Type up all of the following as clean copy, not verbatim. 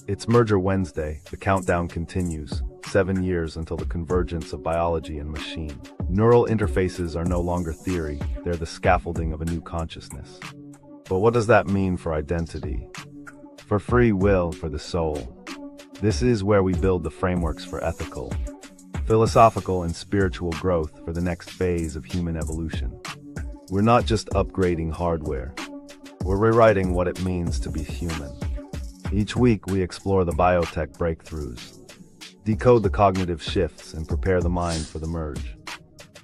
It's Merger Wednesday. The countdown continues. 7 years until the convergence of biology and machine. Neural interfaces are no longer theory. They're the scaffolding of a new consciousness. But what does that mean for identity? For free will, for the soul? This is where we build the frameworks for ethical, philosophical, and spiritual growth for the next phase of human evolution. We're not just upgrading hardware. We're rewriting what it means to be human. Each week, we explore the biotech breakthroughs, decode the cognitive shifts, and prepare the mind for the merge.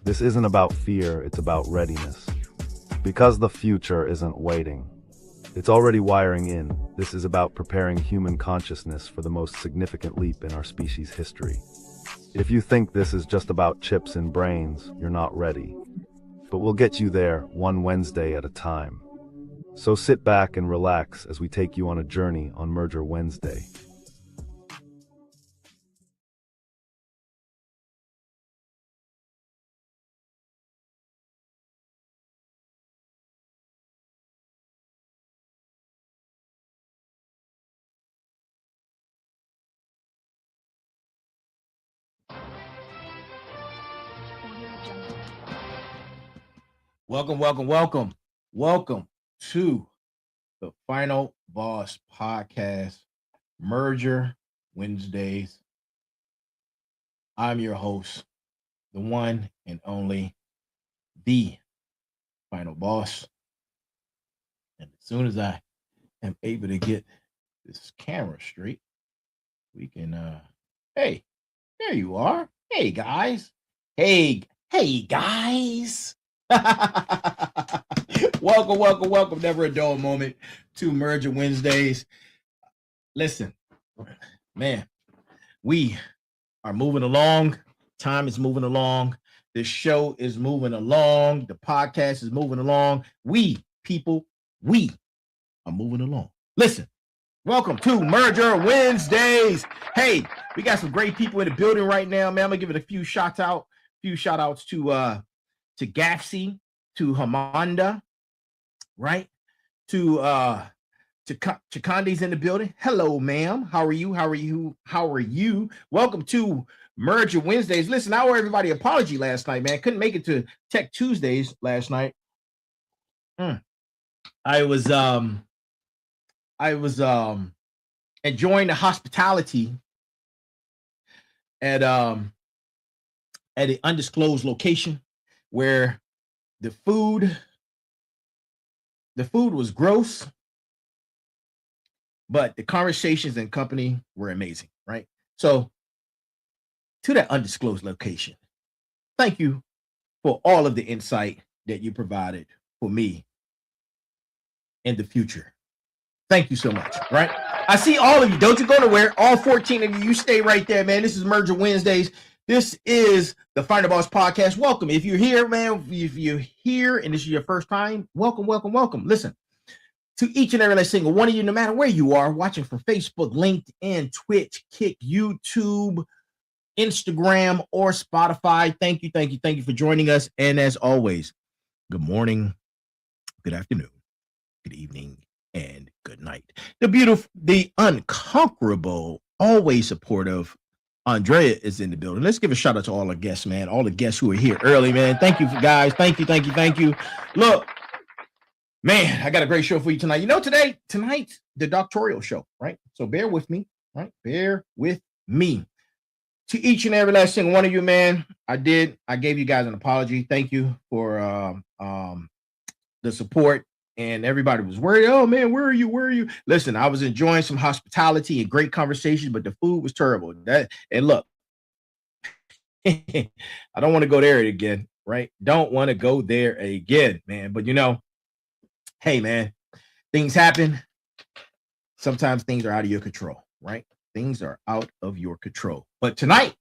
This isn't about fear, it's about readiness. Because the future isn't waiting. It's already wiring in. This is about preparing human consciousness for the most significant leap in our species' history. If you think this is just about chips and brains, you're not ready. But we'll get you there, one Wednesday at a time. So sit back and relax as we take you on a journey on Merger Wednesday. Welcome to the Final Boss Podcast, Merger Wednesdays. I'm your host, the one and only, the Final Boss. And as soon as I am able to get this camera straight, we can, hey, there you are. Hey, guys. Hey, guys. Welcome. Never a dull moment to Merger Wednesdays. Listen, man, we are moving along. Time is moving along. The show is moving along. The podcast is moving along. We are moving along. Listen, welcome to Merger Wednesdays. Hey, we got some great people in the building right now, man. I'm gonna give it a few shout outs to Gafsy, to Hamanda, right? To Chikandi's in the building. Hello, ma'am. How are you? Welcome to Merger Wednesdays. Listen, I owe everybody an apology last night, man. Couldn't make it to Tech Tuesdays last night. I was enjoying the hospitality at an undisclosed location where the food was gross, but the conversations and company were amazing, right? So to that undisclosed location, thank you for all of the insight that you provided for me in the future. Thank you so much, right? I see all of you. Don't you go nowhere. All 14 of you stay right there, man. This is Merger Wednesdays. This is the Final Boss Podcast. Welcome. If you're here, man, if you're here and this is your first time, welcome. Listen, to each and every single one of you, no matter where you are, watching from Facebook, LinkedIn, Twitch, Kick, YouTube, Instagram, or Spotify, thank you for joining us. And as always, good morning, good afternoon, good evening, and good night. The beautiful, the unconquerable, always supportive Andrea is in the building. Let's give a shout out to all the guests, man. All the guests who are here early, man. Thank you, guys. Thank you. Look, man, I got a great show for you tonight. You know, tonight's the doctoral show, right? So bear with me, right? Bear with me. To each and every last single one of you, man, I gave you guys an apology. Thank you for the support. And everybody was worried. Oh man, where are you? Listen, I was enjoying some hospitality and great conversation, but the food was terrible. And look, I don't want to go there again, right? Don't want to go there again, man. But you know, hey man, things happen. Sometimes things are out of your control, right? Things are out of your control. But tonight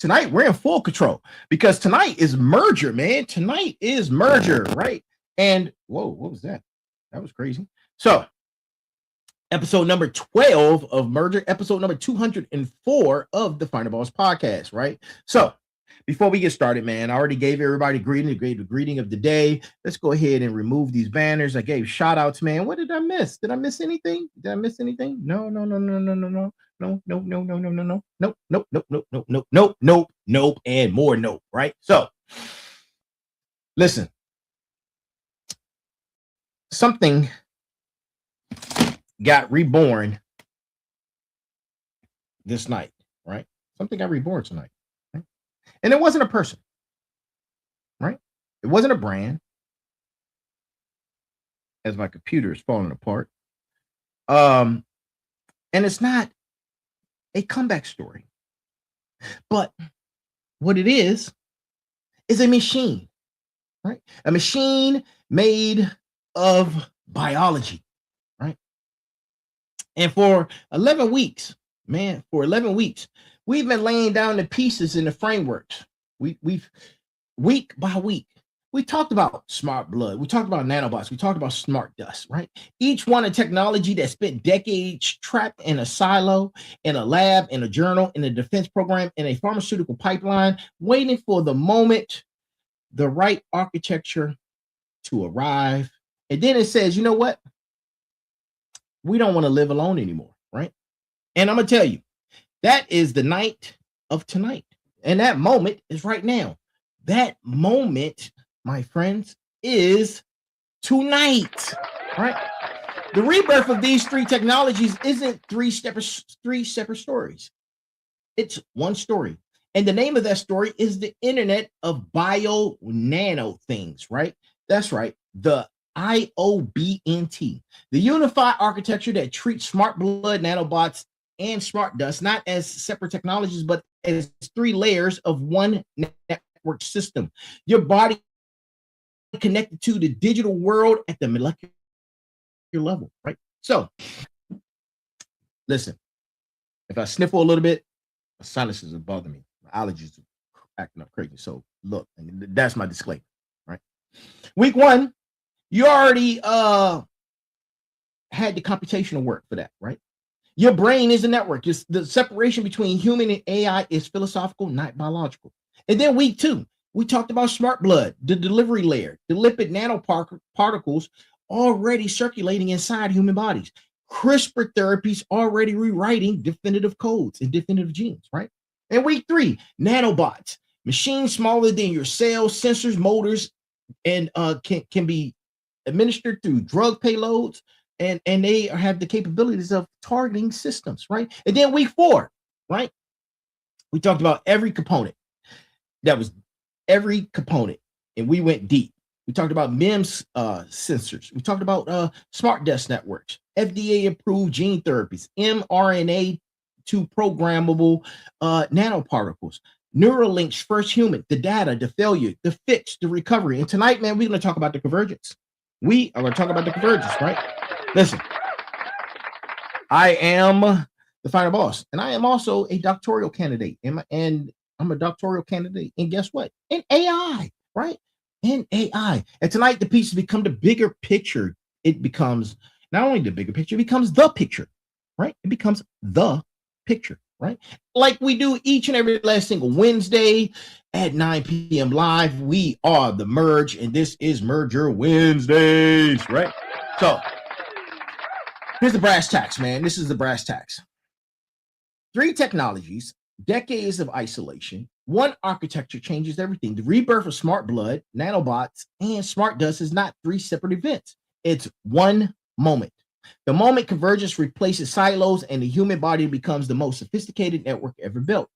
we're in full control because tonight is Merger, man. Tonight is Merger, right? And whoa, what was that? That was crazy. So, episode number 12 of Merger, episode number 204 of the Final Boss Podcast, right? So, before we get started, man, I already gave everybody the greeting of the day. Let's go ahead and remove these banners. I gave shout outs, man. What did I miss? Did I miss anything? Did I miss anything? No. Nope, and more nope, right? So listen, something got reborn this night, right? Something got reborn tonight, right? And it wasn't a person, right? It wasn't a brand, as my computer is falling apart. And it's not a comeback story, but what it is a machine, right? A machine made of biology, right? And for 11 weeks, man, for 11 weeks, we've been laying down the pieces in the frameworks. We've week by week, we talked about smart blood. We talked about nanobots. We talked about smart dust, right? Each one a technology that spent decades trapped in a silo, in a lab, in a journal, in a defense program, in a pharmaceutical pipeline, waiting for the moment, the right architecture to arrive. And then it says, you know what? We don't want to live alone anymore, right? And I'm going to tell you, that is the night of tonight. And that moment is right now. That moment, my friends, is tonight, right? The rebirth of these three technologies isn't three separate stories. It's one story. And the name of that story is the Internet of Bio-Nano Things, right? That's right. The IOBNT, the unified architecture that treats smart blood, nanobots, and smart dust not as separate technologies, but as three layers of one network system. Your body connected to the digital world at the molecular level, right? So, listen, if I sniffle a little bit, my sinuses are bothering me. My allergies are acting up crazy. So, look, that's my disclaimer, right? Week one, you already had the computational work for that, right? Your brain is a network. The separation between human and AI is philosophical, not biological. And then week two, we talked about smart blood, the delivery layer, the lipid nanoparticles already circulating inside human bodies. CRISPR therapies already rewriting definitive codes and definitive genes, right? And week three, nanobots, machines smaller than your cells, sensors, motors, and can be administered through drug payloads, and they have the capabilities of targeting systems, right? And then week four, right? We talked about every component. That was every component, and we went deep. We talked about MEMS sensors. We talked about smart dust networks, FDA-approved gene therapies, mRNA to programmable nanoparticles, Neuralinks, first human, the data, the failure, the fix, the recovery. And tonight, man, we're going to talk about the convergence. We are going to talk about the convergence, right? Listen, I am the final boss, and I am also a doctoral candidate, and I'm a doctoral candidate. And guess what? In AI, right? In AI. And tonight, the pieces become the bigger picture. It becomes not only the bigger picture, it becomes the picture, right? It becomes the picture, right? Like we do each and every last single Wednesday at 9 p.m. live. We are the Merge, and this is Merger Wednesdays, right? So here's the brass tacks, man. This is the brass tacks. Three technologies, decades of isolation, one architecture changes everything. The rebirth of smart blood, nanobots, and smart dust is not three separate events. It's one moment. The moment convergence replaces silos and the human body becomes the most sophisticated network ever built.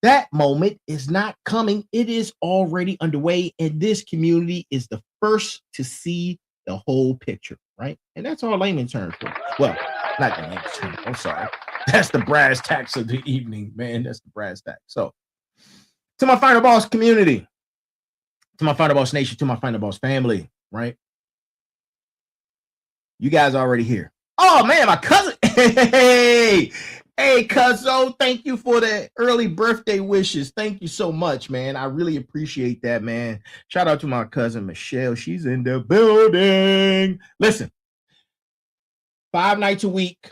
That moment is not coming. It is already underway, and this community is the first to see the whole picture, right? And that's all layman terms for. Well, not the layman term. I'm sorry. That's the brass tacks of the evening, man. That's the brass tacks. So, to my Final Boss community, to my Final Boss nation, to my Final Boss family, right? You guys are already here. Oh, man, my cousin. Hey, cuzzo, thank you for the early birthday wishes. Thank you so much, man. I really appreciate that, man. Shout out to my cousin, Michelle. She's in the building. Listen, 5 nights a week,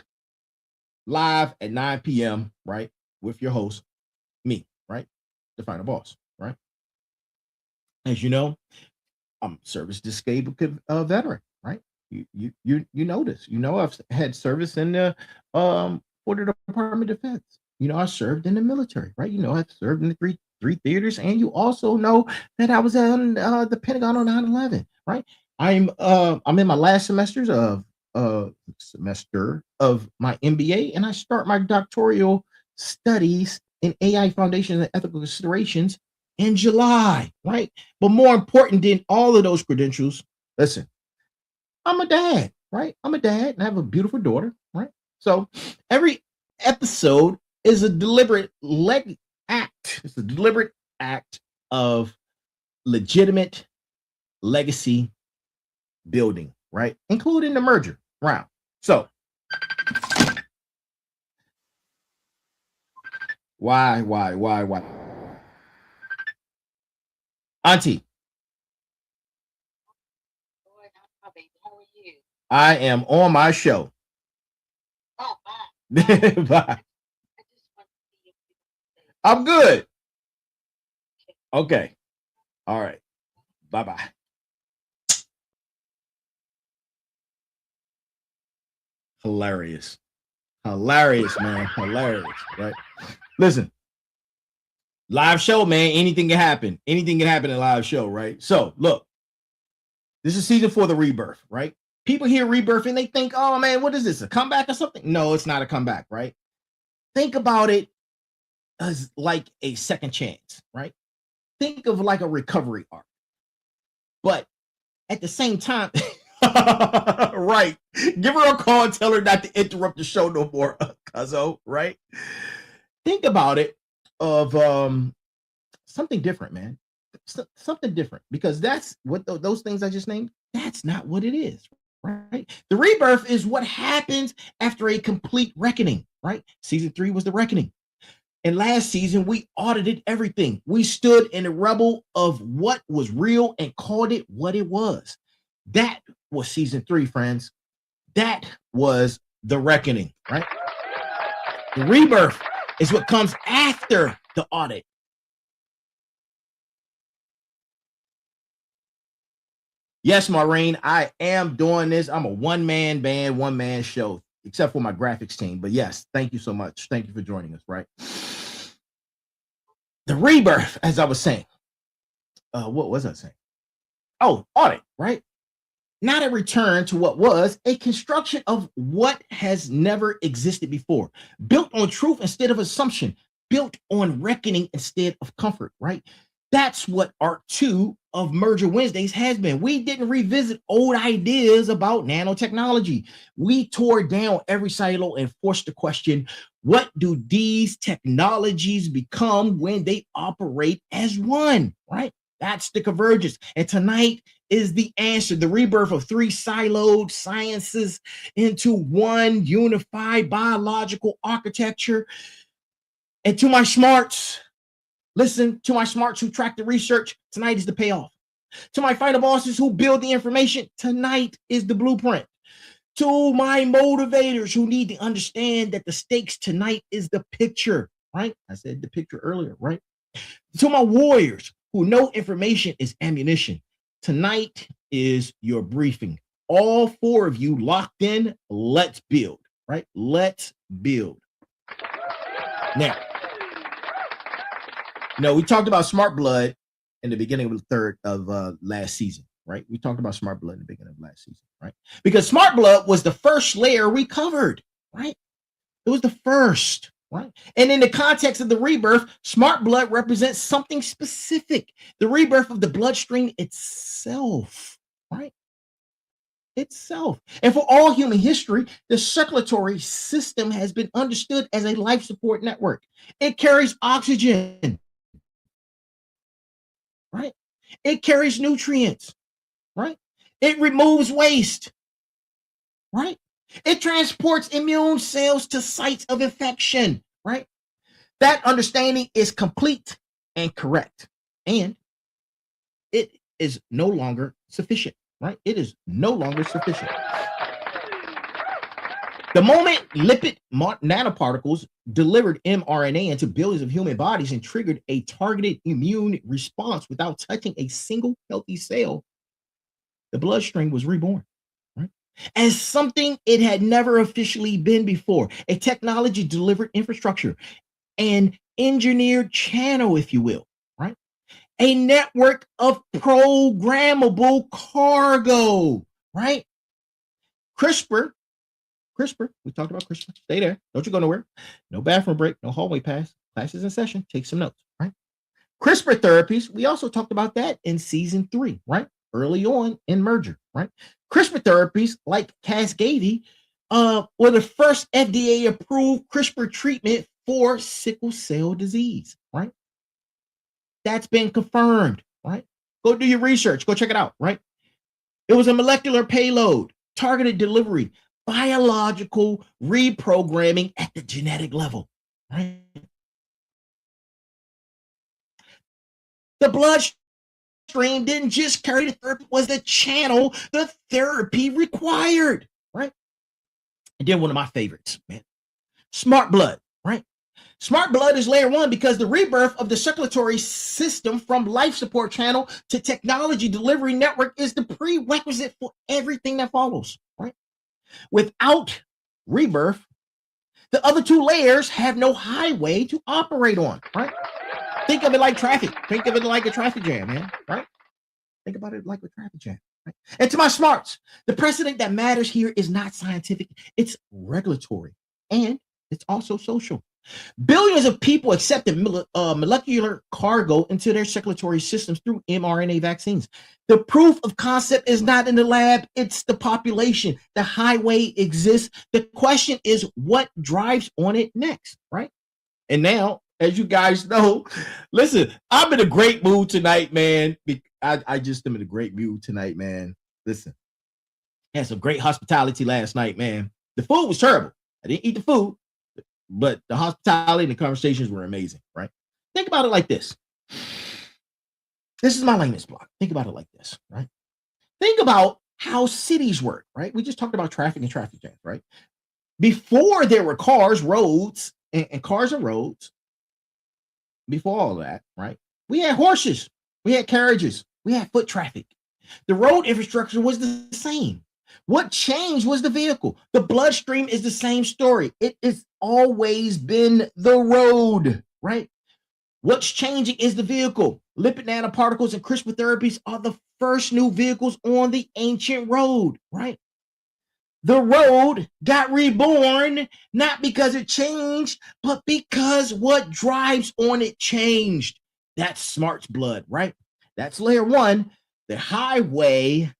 live at 9 p.m., right? With your host, me, right? The Final Boss, right? As you know, I'm service disabled veteran, right? You know this. You know I've had service in the for the Department of Defense. You know I served in the military, right? You know I've served in the three theaters, and you also know that I was in the Pentagon on 9/11, right? I'm in my last semester of my MBA, and I start my doctoral studies in AI foundations and ethical considerations in July, right? But more important than all of those credentials, listen, I'm a dad, right? I'm a dad and I have a beautiful daughter, right? So every episode is a deliberate act. It's a deliberate act of legitimate legacy building, right? Including the merger round. So why? Auntie, I am on my show. Bye. I'm good. Okay. All right. Bye-bye. Hilarious. Hilarious, man. Hilarious, right? Listen, live show, man. Anything can happen. Anything can happen in a live show, right? So, look, this is season 4 of the rebirth, right? People hear rebirth and they think, oh, man, what is this? A comeback or something? No, it's not a comeback, right? Think about it as like a second chance, right? Think of like a recovery arc. But at the same time, right? Give her a call and tell her not to interrupt the show no more, cuzzo, right? Think about it of something different, man. Something different, because that's what those things I just named, that's not what it is, right? The rebirth is what happens after a complete reckoning, right? Season 3 was the reckoning. And last season, we audited everything. We stood in the rubble of what was real and called it what it was. That was season 3, friends. That was the reckoning, right? The rebirth is what comes after the audit. Yes, Maureen, I am doing this. I'm a one-man band, one-man show, except for my graphics team. But yes, thank you so much. Thank you for joining us, right? The rebirth, as I was saying. What was I saying? Oh, audit, right? Not a return to what was, a construction of what has never existed before, built on truth instead of assumption, built on reckoning instead of comfort, right? That's what Art 2 of Merger Wednesdays has been. We didn't revisit old ideas about nanotechnology. We tore down every silo and forced the question, what do these technologies become when they operate as one, right? That's the convergence. And tonight is the answer, the rebirth of 3 siloed sciences into one unified biological architecture. And to my smarts, listen, to my smarts who track the research, tonight is the payoff. To my fighter bosses who build the information, tonight is the blueprint. To my motivators who need to understand that the stakes tonight is the picture, right? I said the picture earlier, right? To my warriors who know information is ammunition, tonight is your briefing. All 4 of you locked in, let's build, right? Let's build. Now, we talked about smart blood in the beginning of the third of last season, right? We talked about smart blood in the beginning of last season, right? Because smart blood was the first layer we covered, right? It was the first, right? And in the context of the rebirth, smart blood represents something specific, the rebirth of the bloodstream itself, right? Itself. And for all human history, the circulatory system has been understood as a life support network. It carries oxygen, right? It carries nutrients, right? It removes waste, right? It transports immune cells to sites of infection, right? That understanding is complete and correct. And it is no longer sufficient, right? It is no longer sufficient. The moment lipid nanoparticles delivered mRNA into billions of human bodies and triggered a targeted immune response without touching a single healthy cell, the bloodstream was reborn, right? As something it had never officially been before, a technology delivered infrastructure, an engineered channel, if you will, right? A network of programmable cargo, right? CRISPR, we talked about CRISPR. Stay there. Don't you go nowhere. No bathroom break, no hallway pass. Class is in session. Take some notes, right? CRISPR therapies, we also talked about that in season 3, right? Early on in MERGER, right? CRISPR therapies like Casgevy were the first FDA-approved CRISPR treatment for sickle cell disease, right? That's been confirmed, right? Go do your research. Go check it out, right? It was a molecular payload, targeted delivery, biological reprogramming at the genetic level, right? The bloodstream didn't just carry the therapy, was the channel the therapy required, right? And then one of my favorites, man, smart blood, right? Smart blood is layer 1 because the rebirth of the circulatory system from life support channel to technology delivery network is the prerequisite for everything that follows, right? Without rebirth, the other 2 layers have no highway to operate on, right? Think of it like traffic. Think of it like a traffic jam, man, right? Think about it like a traffic jam, right? And to my smarts, the precedent that matters here is not scientific, it's regulatory, and it's also social. Billions of people accepted molecular cargo into their circulatory systems through mRNA vaccines. The proof of concept is not in the lab, it's the population. The highway exists. The question is what drives on it next, right? And now, as you guys know, listen, I'm in a great mood tonight, man. I just am in a great mood tonight, man. Listen, I had some great hospitality last night, man. The food was terrible. I didn't eat the food, but the hospitality and the conversations were amazing, right? Think about it like this. This is my layman's block. Think about it like this, right? Think about how cities work, right? We just talked about traffic and traffic jams, right? Before there were cars, roads, and cars and roads, before all that, right? We had horses, we had carriages, we had foot traffic. The road infrastructure was the same. What changed was the vehicle. The bloodstream is the same story. It has always been the road, right? What's changing is the vehicle. Lipid nanoparticles and CRISPR therapies are the first new vehicles on the ancient road, right? The road got reborn, not because it changed, but because what drives on it changed. That's smart's blood, right? That's layer 1. The highway,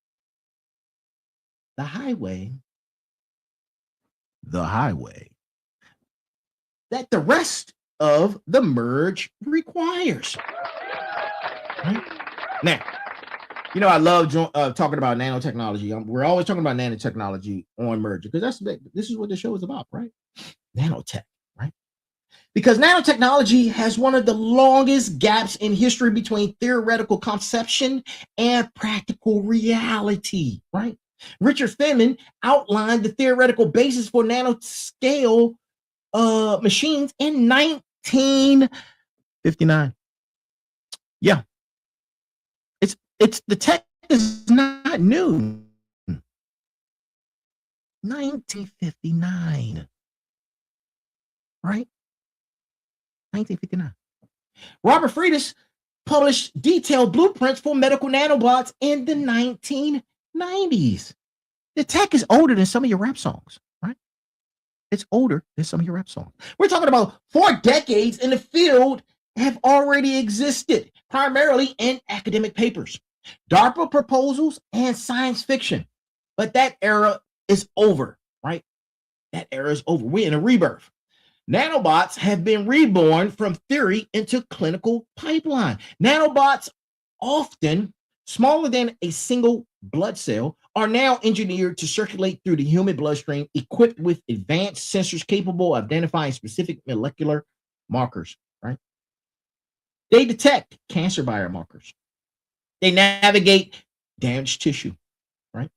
that the rest of the merge requires. Right? Now, you know, I love talking about nanotechnology. We're always talking about nanotechnology on MERGER because this is what the show is about, right? Nanotech, right? Because nanotechnology has one of the longest gaps in history between theoretical conception and practical reality, right? Richard Feynman outlined the theoretical basis for nanoscale machines in 1959. Yeah. It's the tech is not new. 1959. Right? 1959. Robert Friedis published detailed blueprints for medical nanobots in the 1990s. The tech is older than some of your rap songs, right? It's older than some of your rap songs. We're talking about 4 decades in the field have already existed, primarily in academic papers, DARPA proposals, and science fiction. But that era is over, right? That era is over. We're in a rebirth. Nanobots have been reborn from theory into clinical pipeline. Nanobots, often smaller than a single blood cell, are now engineered to circulate through the human bloodstream, equipped with advanced sensors capable of identifying specific molecular markers, right? They detect cancer biomarkers. They navigate damaged tissue, right?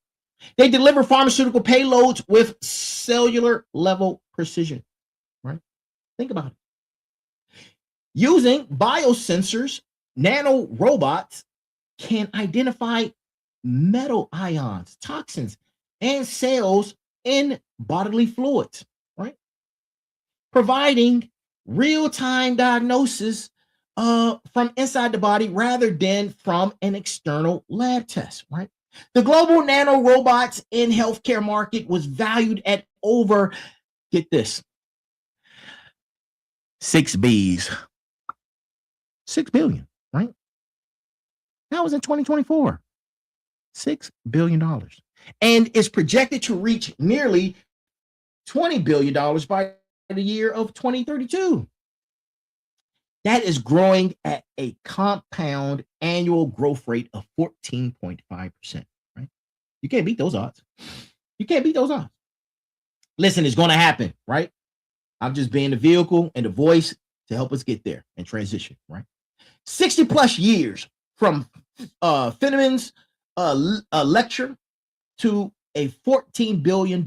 They deliver pharmaceutical payloads with cellular level precision, right? Think about it. Using biosensors, nanorobots can identify metal ions, toxins, and cells in bodily fluids, right? Providing real-time diagnosis from inside the body rather than from an external lab test, right? The global nanorobots in healthcare market was valued at over, get this, 6 B's, 6 billion, right? That was in 2024, $6 billion. And is projected to reach nearly $20 billion by the year of 2032. That is growing at a compound annual growth rate of 14.5%, right? You can't beat those odds. You can't beat those odds. Listen, it's going to happen, right? I'm just being the vehicle and the voice to help us get there and transition, right? 60 plus years from Feynman's lecture to a $14 billion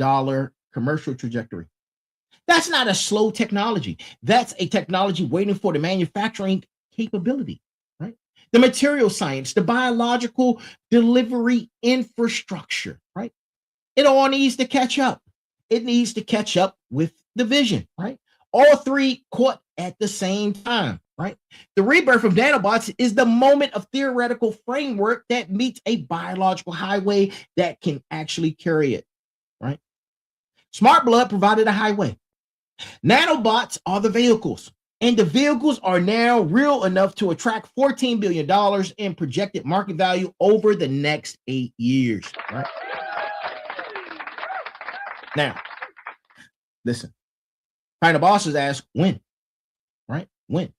commercial trajectory. That's not a slow technology. That's a technology waiting for the manufacturing capability, right? The material science, the biological delivery infrastructure, right? It all needs to catch up. It needs to catch up with the vision, right? All three caught at the same time, right? The rebirth of nanobots is the moment of theoretical framework that meets a biological highway that can actually carry it, right? Smart blood provided a highway. Nanobots are the vehicles, and the vehicles are now real enough to attract $14 billion in projected market value over the next 8 years, right? Now, listen, kind of bosses ask when, right? When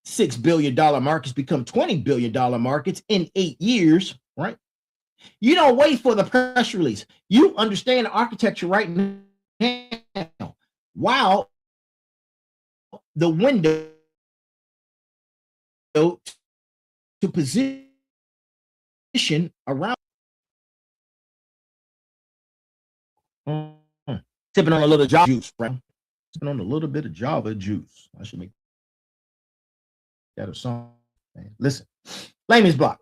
$6 billion markets become $20 billion markets in 8 years, right? You don't wait for the press release. You understand the architecture right now. While the window to position around sipping on a little Java juice, right? Sipping on a little bit of Java juice. I should make that a song. Man. Listen, layman's block.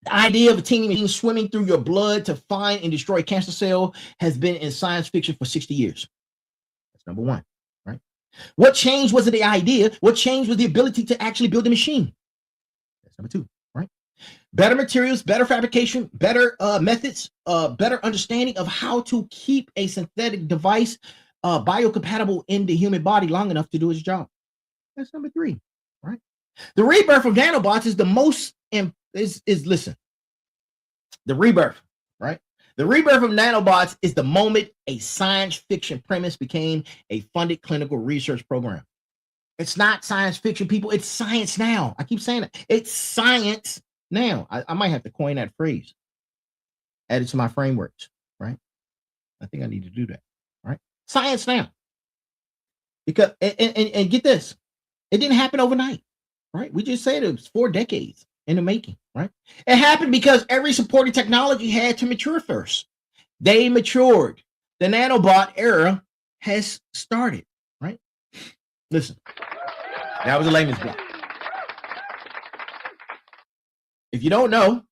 The idea of a teeny machine swimming through your blood to find and destroy a cancer cell has been in science fiction for 60 years. That's number one, right? What changed wasn't the idea. What changed was the ability to actually build a machine. That's number two, right? Better materials, better fabrication, better methods, better understanding of how to keep a synthetic device biocompatible in the human body long enough to do its job. That's number three, right? The rebirth of nanobots is the most listen, the rebirth, right? The rebirth of nanobots is the moment a science fiction premise became a funded clinical research program. It's not science fiction, people. It's science now. I keep saying it. It's science now. I might have to coin that phrase, add it to my frameworks, right? I think I need to do that, right? Science now. Because, and get this, it didn't happen overnight, right? We just said it was 4 decades in the making, right? It happened because every supporting technology had to mature first. They matured. The nanobot era has started, right? Listen, that was a layman's block. If you don't know,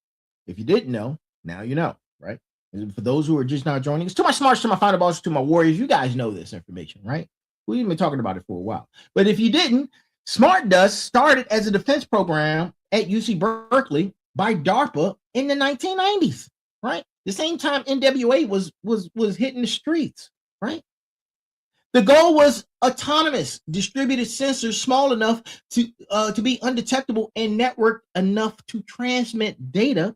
if you didn't know, now you know, right? And for those who are just now joining us, to my smarts, to my final bosses, to my warriors, you guys know this information, right? We've been talking about it for a while. But if you didn't, Smart Dust started as a defense program at UC Berkeley by DARPA in the 1990s, right? The same time NWA was hitting the streets, right? The goal was autonomous distributed sensors small enough to be undetectable and networked enough to transmit data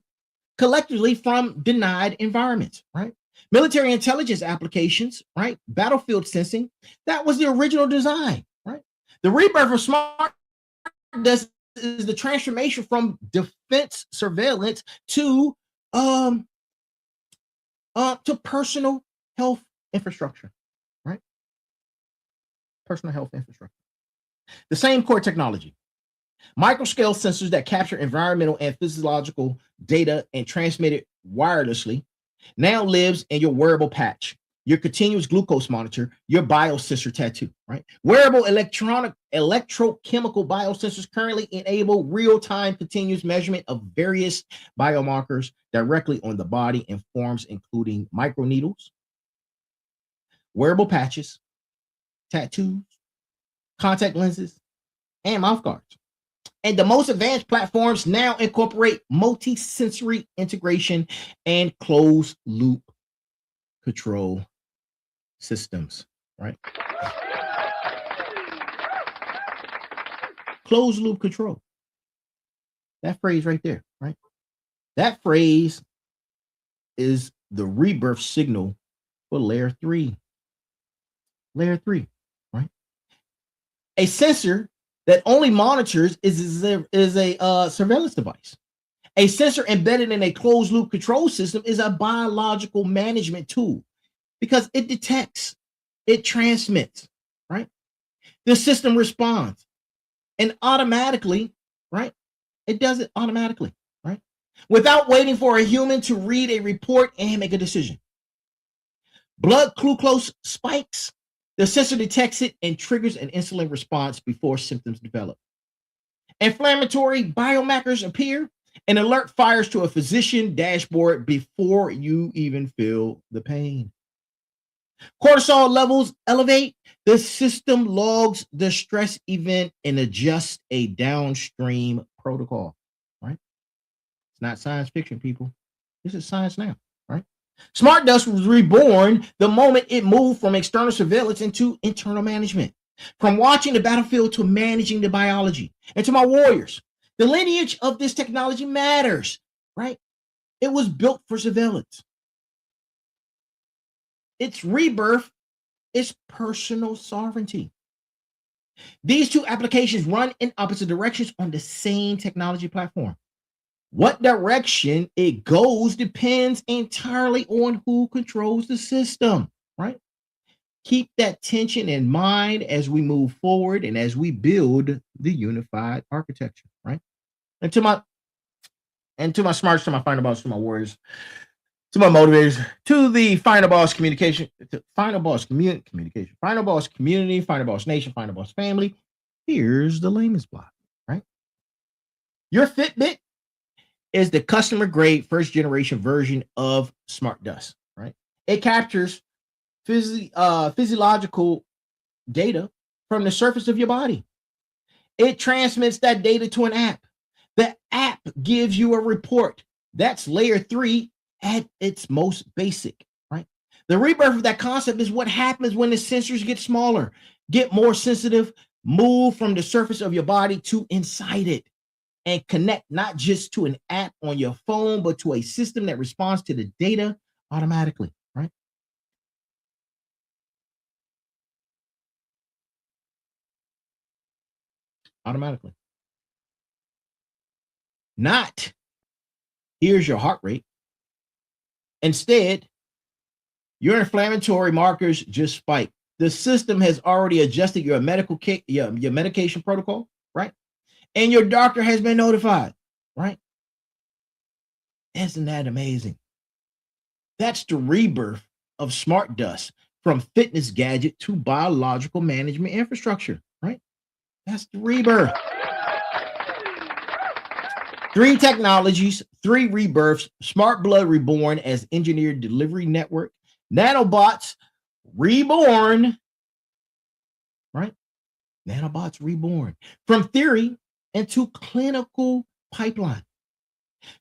collectively from denied environments, right? Military intelligence applications, right? Battlefield sensing, that was the original design, right? The rebirth of Smart Dust is the transformation from defense surveillance to personal health infrastructure, right? Personal health infrastructure. The same core technology. Microscale sensors that capture environmental and physiological data and transmit it wirelessly now lives in your wearable patch, your continuous glucose monitor, your biosensor tattoo, right? Wearable electrochemical biosensors currently enable real-time continuous measurement of various biomarkers directly on the body in forms including microneedles, wearable patches, tattoos, contact lenses, and mouth guards. And the most advanced platforms now incorporate multi-sensory integration and closed-loop control systems, right? Closed-loop control. That phrase right there, right? That phrase is the rebirth signal for layer 3. Layer 3, right? A sensor that only monitors is a surveillance device. A sensor embedded in a closed loop control system is a biological management tool because it detects, it transmits, right? The system responds and automatically, right? It does it automatically, right? Without waiting for a human to read a report and make a decision. Blood glucose spikes. The sensor detects it and triggers an insulin response before symptoms develop. Inflammatory biomarkers appear. An alert fires to a physician dashboard before you even feel the pain. Cortisol levels elevate. The system logs the stress event and adjusts a downstream protocol. Right? It's not science fiction, people. This is science now. Right? Smart Dust was reborn the moment it moved from external surveillance into internal management. From watching the battlefield to managing the biology. And to my warriors, the lineage of this technology matters, right? It was built for surveillance. Its rebirth is personal sovereignty. These two applications run in opposite directions on the same technology platform. What direction it goes depends entirely on who controls the system, right? Keep that tension in mind as we move forward and as we build the unified architecture, right? And to my smarts, to my final boss, to my warriors, to my motivators, to the final boss communication, to final boss communication, final boss community, final boss nation, final boss family. Here's the layman's block, right? Your Fitbit is the customer grade first generation version of Smart Dust, right? It captures physiological data from the surface of your body. It transmits that data to an app. The app gives you a report. That's layer 3 at its most basic, right? The rebirth of that concept is what happens when the sensors get smaller, get more sensitive, move from the surface of your body to inside it, and connect not just to an app on your phone, but to a system that responds to the data automatically, right? Automatically. Not, here's your heart rate. Instead, your inflammatory markers just spike. The system has already adjusted your medication protocol, right? And your doctor has been notified, right? Isn't that amazing? That's the rebirth of Smart Dust, from fitness gadget to biological management infrastructure, right? That's the rebirth. 3 technologies, 3 rebirths: Smart Blood reborn as engineered delivery network, Nanobots reborn, right? Nanobots reborn from theory into clinical pipeline.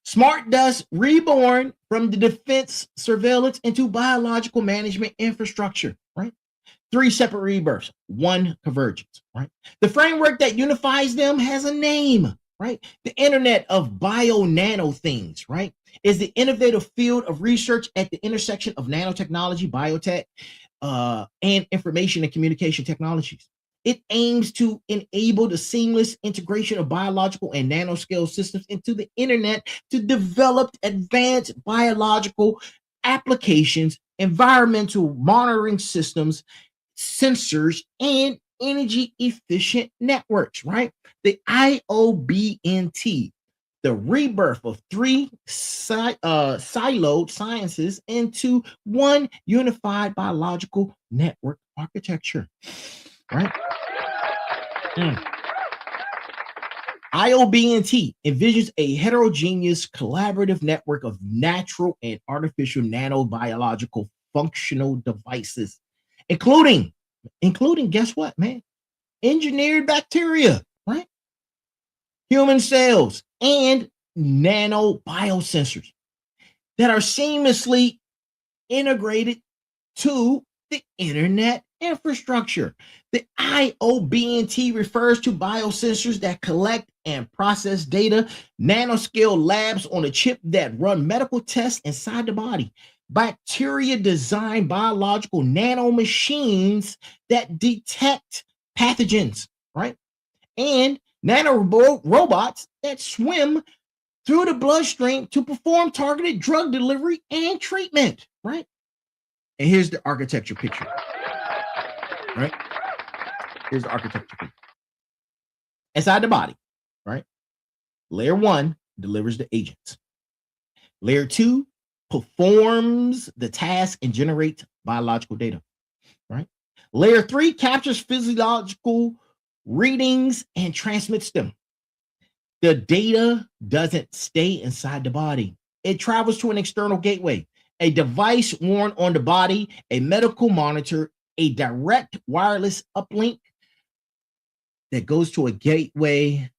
Smart Dust reborn from the defense surveillance into biological management infrastructure, right? 3 separate rebirths, 1 convergence, right? The framework that unifies them has a name, right? The Internet of Bio-Nano Things, right, is the innovative field of research at the intersection of nanotechnology, biotech, and information and communication technologies. It aims to enable the seamless integration of biological and nanoscale systems into the internet to develop advanced biological applications, environmental monitoring systems, sensors, and energy efficient networks, right? The IOBNT, the rebirth of three siloed sciences into one unified biological network architecture, right? IOBNT envisions a heterogeneous collaborative network of natural and artificial nanobiological functional devices, including guess what, man? Engineered bacteria, right? Human cells and nano biosensors that are seamlessly integrated to the internet infrastructure. The IOBNT refers to biosensors that collect and process data, nanoscale labs on a chip that run medical tests inside the body, bacteria designed biological nanomachines that detect pathogens, right? And nanorobots that swim through the bloodstream to perform targeted drug delivery and treatment, right? And here's the architecture picture, right? Here's the architecture picture. Inside the body, right? Layer 1 delivers the agents. Layer 2 performs the task and generates biological data, right? Layer 3 captures physiological readings and transmits them. The data doesn't stay inside the body. It travels to an external gateway, a device worn on the body, a medical monitor, a direct wireless uplink that goes to a gateway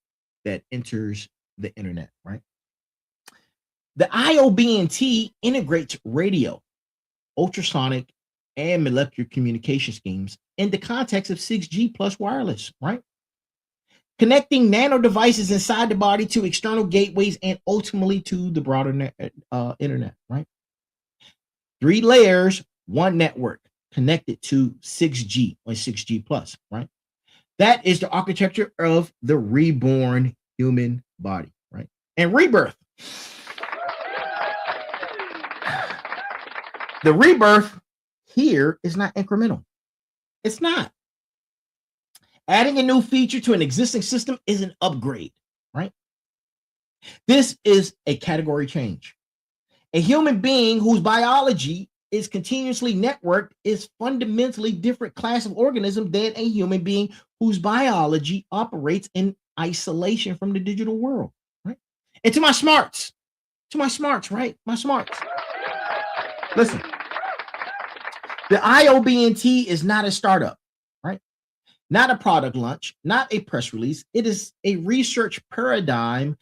that enters the internet, right? The IOBNT integrates radio, ultrasonic, and molecular communication schemes in the context of 6G plus wireless, right? Connecting nano devices inside the body to external gateways and ultimately to the broader internet, right? 3 layers, 1 network connected to 6G or 6G plus, right? That is the architecture of the reborn human body, right? And rebirth. The rebirth here is not incremental. It's not. Adding a new feature to an existing system is an upgrade, right? This is a category change. A human being whose biology is continuously networked is fundamentally different class of organism than a human being whose biology operates in isolation from the digital world, right? And to my smarts, right? My smarts. Listen, the IOBNT is not a startup, right? Not a product launch, not a press release. It is a research paradigm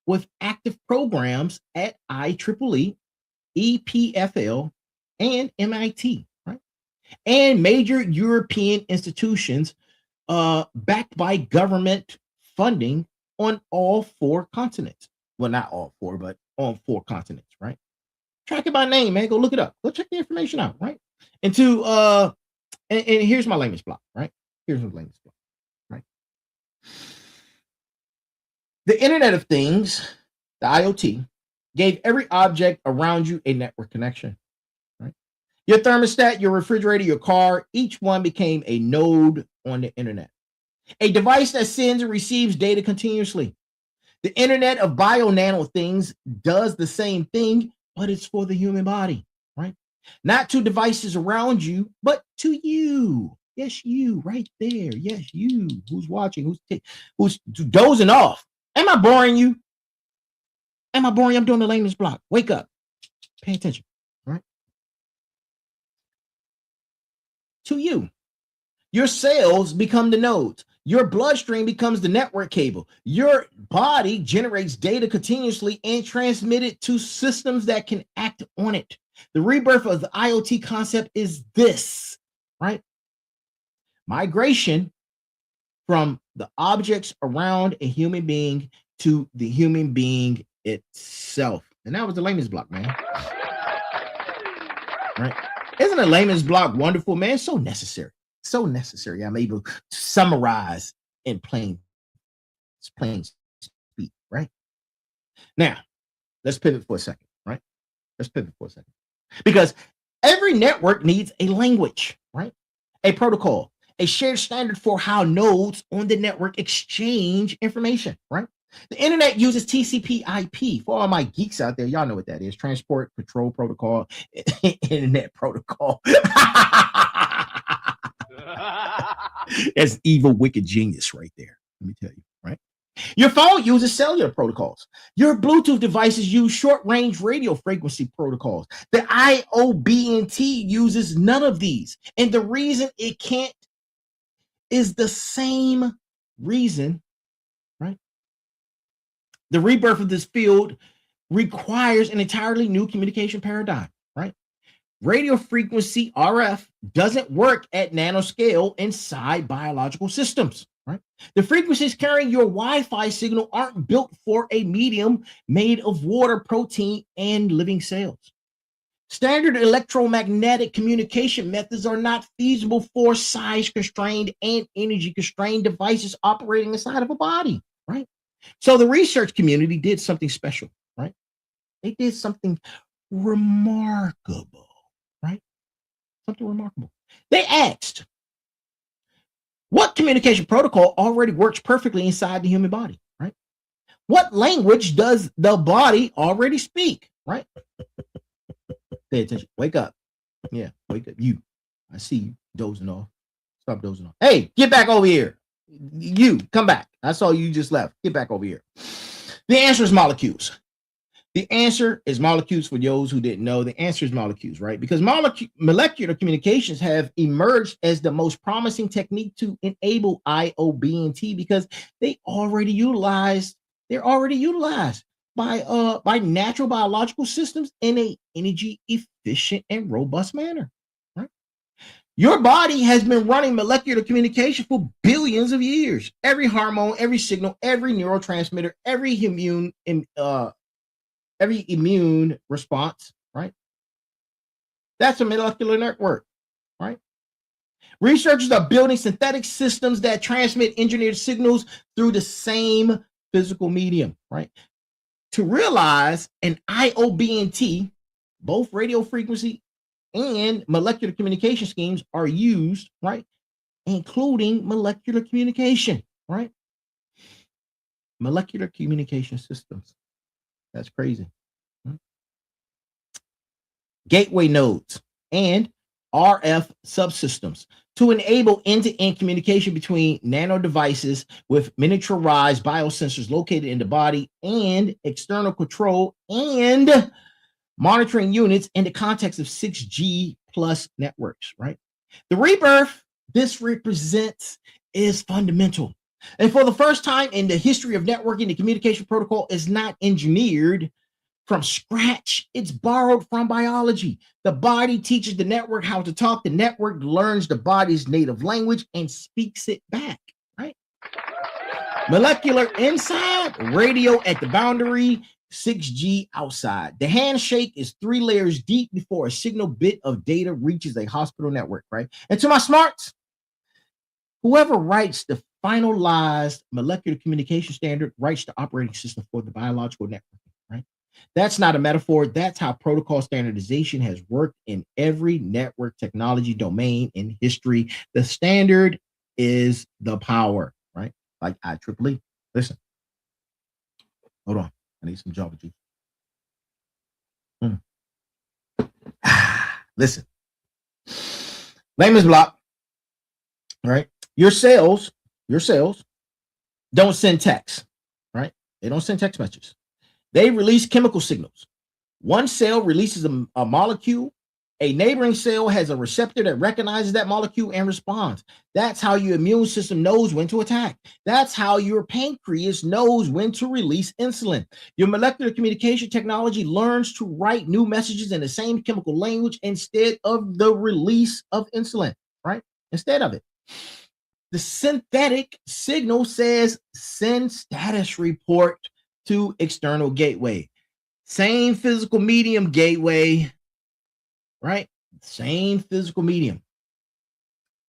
with active programs at IEEE, EPFL, and MIT, right? And major European institutions backed by government funding on all 4 continents. Well, not all 4, but on 4 continents, right? Track it by name, man. Go look it up. Go check the information out, right? And here's my layman's block, right? Here's my layman's block, right? The Internet of Things, the IoT, gave every object around you a network connection, right? Your thermostat, your refrigerator, your car, each one became a node on the internet. A device that sends and receives data continuously. The Internet of Bio-Nano Things does the same thing, but it's for the human body, right? Not to devices around you, but to you. Yes, you right there. Yes, you who's watching, who's dozing off. Am I boring you? Am I boring? I'm doing the layman's block. Wake up. Pay attention, right? To you. Your cells become the nodes. Your bloodstream becomes the network cable. Your body generates data continuously and transmit it to systems that can act on it. The rebirth of the IoT concept is this, right? Migration from the objects around a human being to the human being itself. And that was the layman's block, man. Right? Isn't a layman's block wonderful, man? So necessary. So necessary. I'm able to summarize in plain speak, right? Now, let's pivot for a second, right? Let's pivot for a second. Because every network needs a language, right? A protocol, a shared standard for how nodes on the network exchange information, right? The internet uses TCP/IP. For all my geeks out there, y'all know what that is. Transport Control Protocol, Internet Protocol. That's evil, wicked genius right there. Let me tell you, right? Your phone uses cellular protocols. Your Bluetooth devices use short-range radio frequency protocols. The IOBNT uses none of these. And the reason it can't is the same reason, right? The rebirth of this field requires an entirely new communication paradigm, right? Radio frequency RF doesn't work at nanoscale inside biological systems, right? The frequencies carrying your Wi-Fi signal aren't built for a medium made of water, protein, and living cells. Standard electromagnetic communication methods are not feasible for size-constrained and energy-constrained devices operating inside of a body, right? So the research community did something special, right? They did something remarkable, right? Something remarkable. They asked, what communication protocol already works perfectly inside the human body, right? What language does the body already speak, right? Pay attention. Wake up. Yeah, wake up. You. I see you dozing off. Stop dozing off. Hey, get back over here. You, come back. I saw you just left. Get back over here. The answer is molecules. The answer is molecules. For those who didn't know, the answer is molecules, right? Because molecular communications have emerged as the most promising technique to enable IOBNT because they're already utilized by natural biological systems in a energy efficient and robust manner, right? Your body has been running molecular communication for billions of years. Every hormone, every signal, every neurotransmitter, every immune response, right? That's a molecular network, right? Researchers are building synthetic systems that transmit engineered signals through the same physical medium, right? To realize an IOBNT, both radio frequency and molecular communication schemes are used, right? Including molecular communication, right? Molecular communication systems. That's crazy. Right? Gateway nodes and RF subsystems to enable end-to-end communication between nano devices with miniaturized biosensors located in the body and external control and monitoring units in the context of 6G plus networks, right? The rebirth this represents is fundamental. And for the first time in the history of networking, the communication protocol is not engineered from scratch. It's borrowed from biology. The body teaches the network how to talk. The network learns the body's native language and speaks it back, right? Molecular inside, radio at the boundary, 6G outside. The handshake is 3 layers deep before a signal bit of data reaches a hospital network, right? And to my smarts, whoever writes the finalized molecular communication standard writes the operating system for the biological network, right? That's not a metaphor. That's how protocol standardization has worked in every network technology domain in history. The standard is the power, right? Like IEEE. Listen. Hold on. I need some Java juice. Listen. Layman's block. All right. Your cells don't send text, right? They don't send text messages. They release chemical signals. One cell releases a molecule. A neighboring cell has a receptor that recognizes that molecule and responds. That's how your immune system knows when to attack. That's how your pancreas knows when to release insulin. Your molecular communication technology learns to write new messages in the same chemical language instead of the release of insulin, right? Instead of it. The synthetic signal says send status report to external gateway. Same physical medium gateway, right? Same physical medium.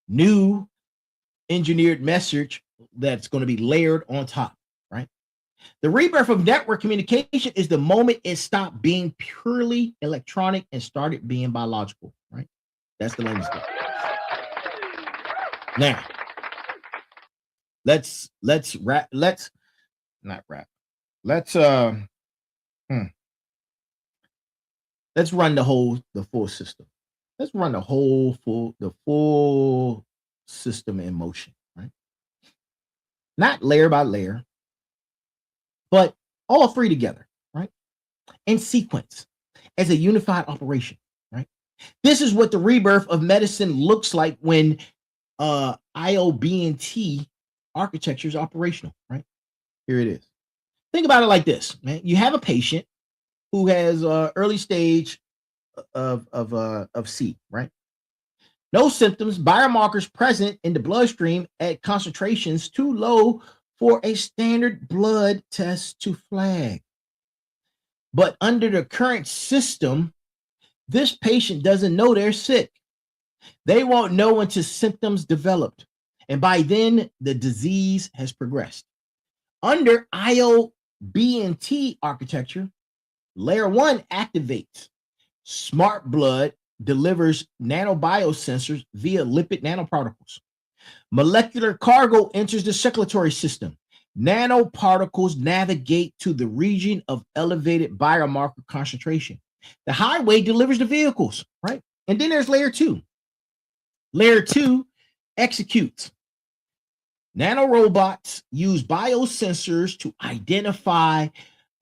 New engineered message that's going to be layered on top, right? The rebirth of network communication is the moment it stopped being purely electronic and started being biological, right? That's the latest. Now, let's wrap. Let's not wrap. Let's let's run the full system. Let's run the full system in motion, right? Not layer by layer, but all three together, right? In sequence as a unified operation, right? This is what the rebirth of medicine looks like when IOBNT architecture is operational, right? Here it is. Think about it like this, man. You have a patient who has early stage of C, right? No symptoms, biomarkers present in the bloodstream at concentrations too low for a standard blood test to flag. But under the current system, this patient doesn't know they're sick. They won't know until symptoms developed. And by then, the disease has progressed. Under IOBNT architecture, layer 1 activates. Smart blood delivers nanobiosensors via lipid nanoparticles. Molecular cargo enters the circulatory system. Nanoparticles navigate to the region of elevated biomarker concentration. The highway delivers the vehicles, right? And then there's layer 2. Layer 2 executes. Nanorobots use biosensors to identify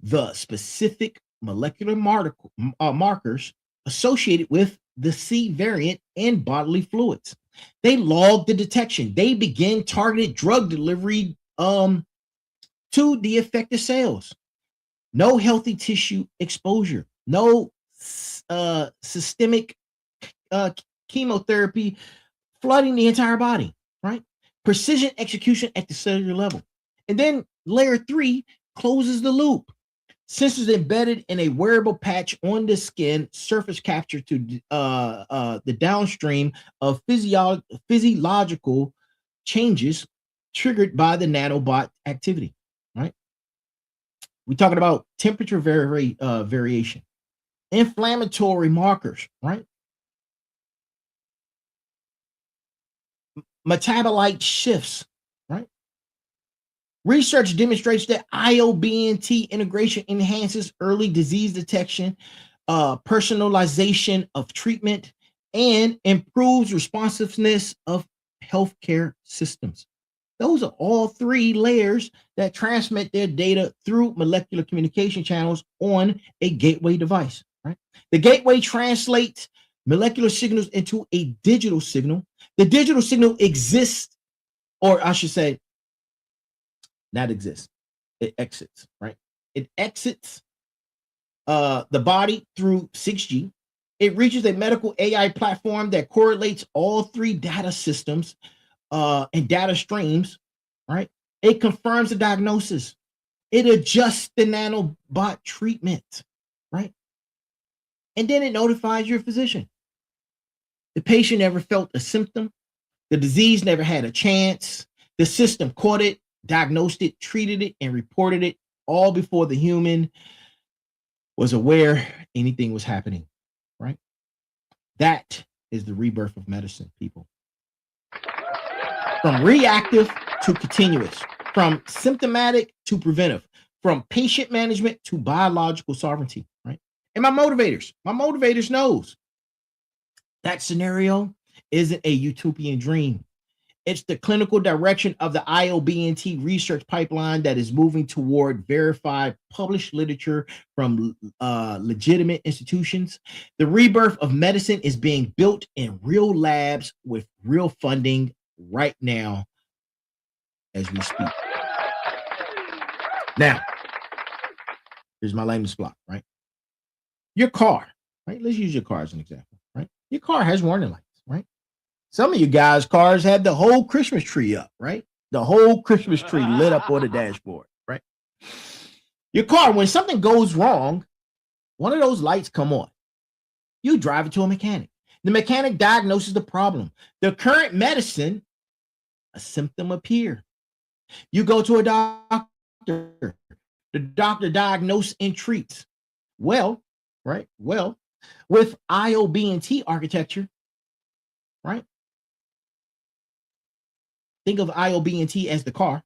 the specific molecular markers associated with the C variant and bodily fluids. They log the detection. They begin targeted drug delivery to the affected cells. No healthy tissue exposure. No systemic chemotherapy flooding the entire body, right? Precision execution at the cellular level. And then layer 3 closes the loop. Sensors embedded in a wearable patch on the skin surface capture to the downstream of physiological changes triggered by the nanobot activity, right? We're talking about temperature variation, inflammatory markers, right? Metabolite shifts, right? Research demonstrates that IOBNT integration enhances early disease detection, personalization of treatment, and improves responsiveness of healthcare systems. Those are all three layers that transmit their data through molecular communication channels on a gateway device, right? The gateway translates molecular signals into a digital signal. The digital signal exists, or I should say, not exists. It exits, right? It exits the body through 6G. It reaches a medical AI platform that correlates all three data systems and data streams, right? It confirms the diagnosis. It adjusts the nanobot treatment, right? And then it notifies your physician. The patient never felt a symptom. The disease never had a chance. The system caught it, diagnosed it, treated it, and reported it all before the human was aware anything was happening, right? That is the rebirth of medicine, people. From reactive to continuous, from symptomatic to preventive, from patient management to biological sovereignty, right? And my motivators knows that scenario isn't a utopian dream. It's the clinical direction of the IOBNT research pipeline that is moving toward verified published literature from legitimate institutions. The rebirth of medicine is being built in real labs with real funding right now as we speak. Now, here's my latest block, right? Your car, right? Let's use your car as an example, right? Your car has warning lights, right? Some of you guys' cars have the whole Christmas tree up, right? The whole Christmas tree lit up on the dashboard, right? Your car, when something goes wrong, one of those lights come on. You drive it to a mechanic. The mechanic diagnoses the problem. The current medicine, a symptom appear. You go to a doctor. The doctor diagnoses and treats. Well, right? Well, with IOBNT architecture, right? think of IOBNT as the car.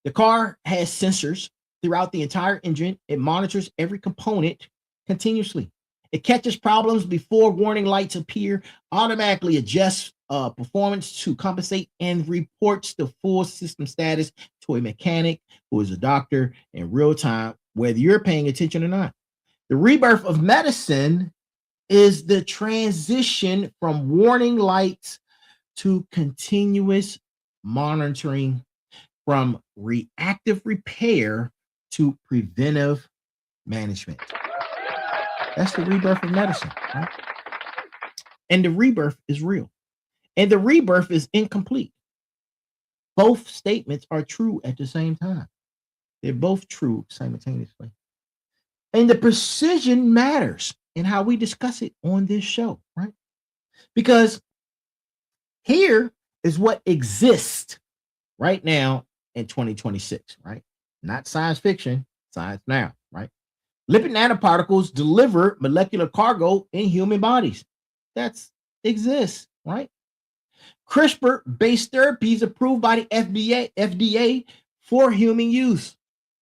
The car has sensors throughout the entire engine. It monitors every component continuously. It catches problems before warning lights appear, automatically adjusts performance to compensate, and reports the full system status to a mechanic who is a doctor in real time, whether you're paying attention or not. The rebirth of medicine is the transition from warning lights to continuous monitoring, from reactive repair to preventive management. That's the rebirth of medicine, right? And the rebirth is real. And the rebirth is incomplete. Both statements are true at the same time. They're both true simultaneously. And the precision matters in how we discuss it on this show, right? Because here is what exists right now in 2026, right? Not science fiction, science now, right? Lipid nanoparticles deliver molecular cargo in human bodies. That exists, right? CRISPR-based therapies approved by the FDA for human use.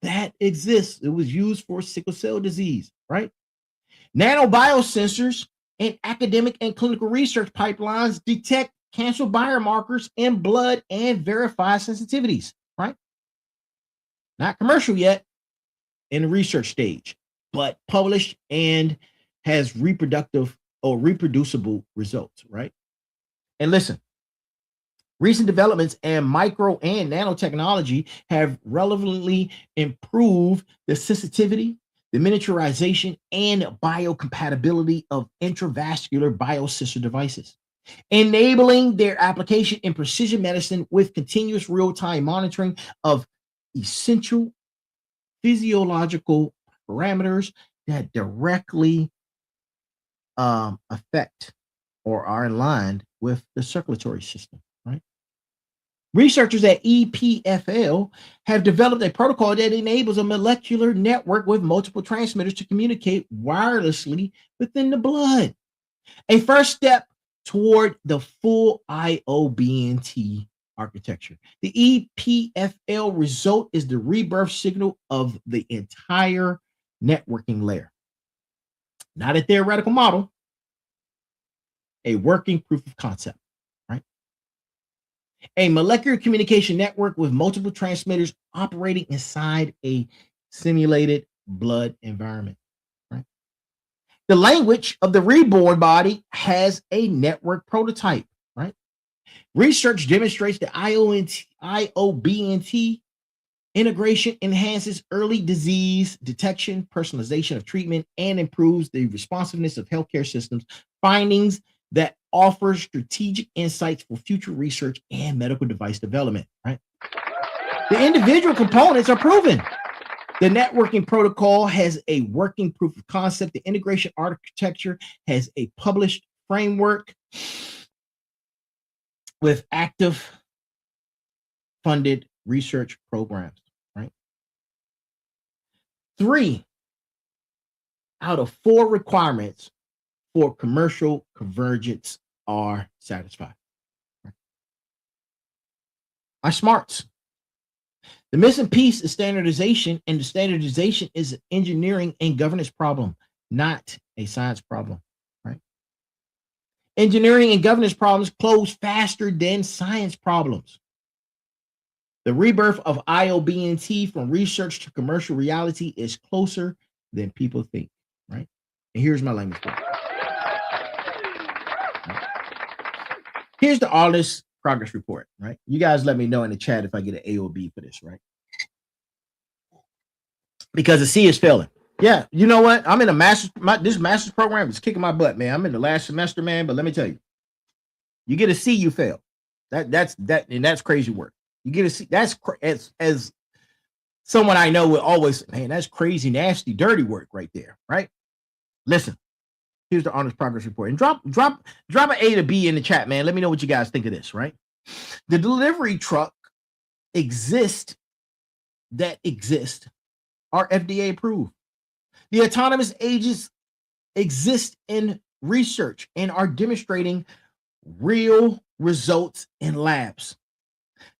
That exists. It was used for sickle cell disease, right? Nanobiosensors in academic and clinical research pipelines detect cancer biomarkers in blood and verify sensitivities, right? Not commercial yet, in the research stage, but published and has reproductive or reproducible results, right? And listen, recent developments in micro and nanotechnology have relevantly improved the sensitivity, the miniaturization, and biocompatibility of intravascular biosensor devices, enabling their application in precision medicine with continuous real-time monitoring of essential physiological parameters that directly affect or are in line with the circulatory system, right? Researchers at EPFL have developed a protocol that enables a molecular network with multiple transmitters to communicate wirelessly within the blood. A first step toward the full IOBNT architecture. The EPFL result is the rebirth signal of the entire networking layer. Not a theoretical model, a working proof of concept, right? A molecular communication network with multiple transmitters operating inside a simulated blood environment, right? The language of the reborn body has a network prototype, right? Research demonstrates that IOBNT integration enhances early disease detection, personalization of treatment, and improves the responsiveness of healthcare systems, findings that offer strategic insights for future research and medical device development, right? The individual components are proven. The networking protocol has a working proof of concept. The integration architecture has a published framework with active funded research programs, right? 3 out of 4 requirements for commercial convergence are satisfied. My smarts. The missing piece is standardization, and the standardization is an engineering and governance problem, not a science problem, right? Engineering and governance problems close faster than science problems. The rebirth of IOBNT from research to commercial reality is closer than people think, right? And here's my language point. Here's the honest progress report, right? You guys let me know in the chat if I get an A or B for this, right? Because the C is failing. Yeah, you know what? I'm in a master's. This master's program is kicking my butt, man. I'm in the last semester, man. But let me tell you, you get a C, you fail. That's crazy work. You get a C. That's as someone I know would always say, man, that's crazy, nasty, dirty work right there, right? Listen, here's the honest progress report, and drop an A to B in the chat, man. Let me know what you guys think of this, right? The delivery truck that exist are FDA approved. The autonomous agents exist in research and are demonstrating real results in labs.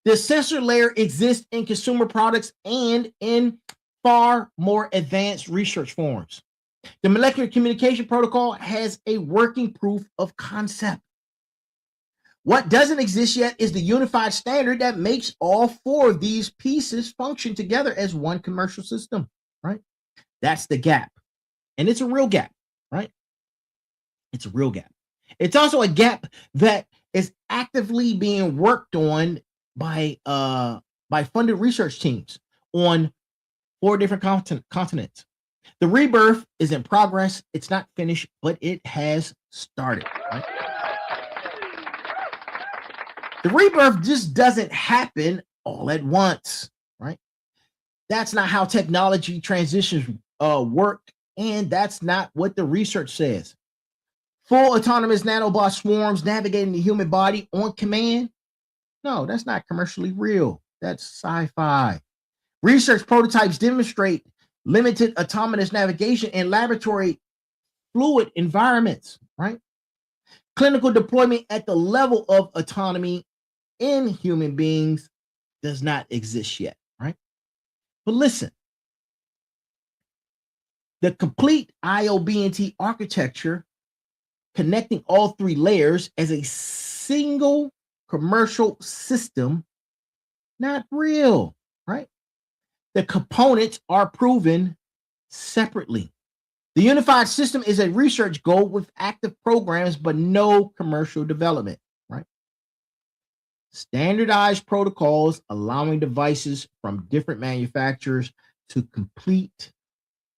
The sensor layer exists in consumer products and in far more advanced research forms. The molecular communication protocol has a working proof of concept. What doesn't exist yet is the unified standard that makes all four of these pieces function together as one commercial system, right? That's the gap. And it's a real gap, right? It's a real gap. It's also a gap that is actively being worked on by funded research teams on 4 different continents. The rebirth is in progress. It's not finished, but it has started, right? The rebirth just doesn't happen all at once, right? That's not how technology transitions work, and that's not what the research says. Full autonomous nanobot swarms navigating the human body on command? No, that's not commercially real. That's sci-fi. Research prototypes demonstrate limited autonomous navigation in laboratory fluid environments, right? Clinical deployment at the level of autonomy in human beings does not exist yet, right? But listen, the complete IOBNT architecture connecting all 3 layers as a single commercial system, not real, right? The components are proven separately. The unified system is a research goal with active programs, but no commercial development, right? Standardized protocols allowing devices from different manufacturers to complete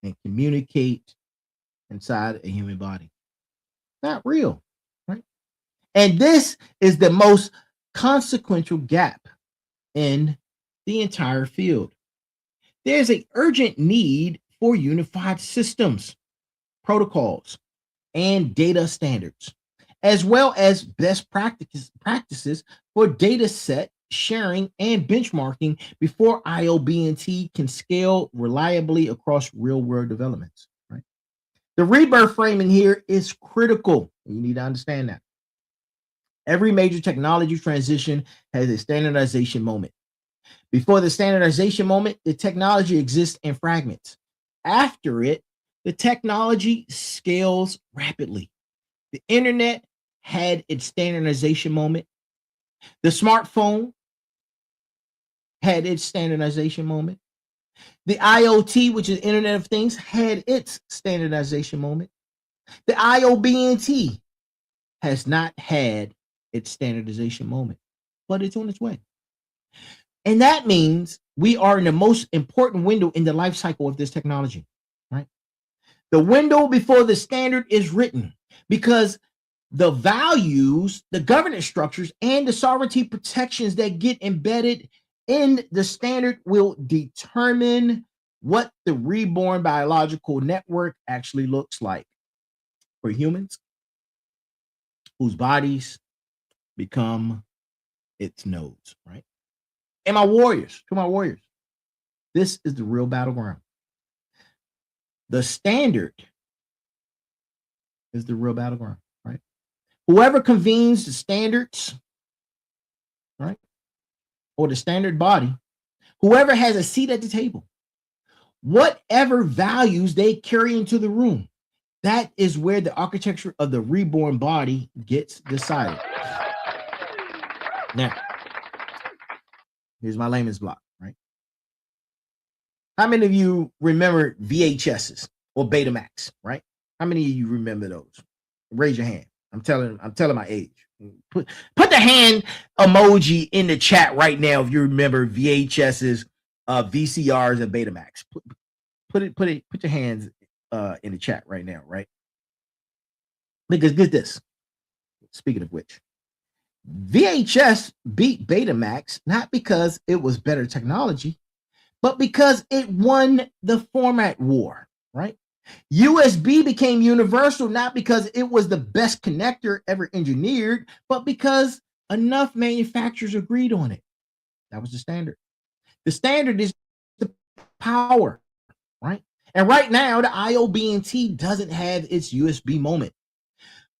and communicate inside a human body. Not real, right? And this is the most consequential gap in the entire field. There's an urgent need for unified systems, protocols, and data standards, as well as best practices for data set sharing and benchmarking before IOBNT can scale reliably across real-world developments. Right? The rebirth framing here is critical. You need to understand that. Every major technology transition has a standardization moment. Before the standardization moment, the technology exists in fragments. After it, the technology scales rapidly. The internet had its standardization moment. The smartphone had its standardization moment. The IoT, which is Internet of Things, had its standardization moment. The IOBNT has not had its standardization moment, but it's on its way. And that means we are in the most important window in the life cycle of this technology, right? The window before the standard is written, because the values, the governance structures, and the sovereignty protections that get embedded in the standard will determine what the reborn biological network actually looks like for humans whose bodies become its nodes, right? And my warriors, to my warriors, this is the real battleground. The standard is the real battleground, right? Whoever convenes the standards, right, or the standard body, whoever has a seat at the table, whatever values they carry into the room, that is where the architecture of the reborn body gets decided. Now, here's my layman's block, right? How many of you remember VHSs or Betamax, right? How many of you remember those? Raise your hand. I'm telling my age. Put the hand emoji in the chat right now if you remember VHSs, VCRs, and Betamax. Put your hands in the chat right now, right? Because get this. Speaking of which, VHS beat Betamax not because it was better technology, but because it won the format war, right? USB became universal not because it was the best connector ever engineered, but because enough manufacturers agreed on it. That was the standard. The standard is the power, right? And right now, the IOBNT doesn't have its USB moment.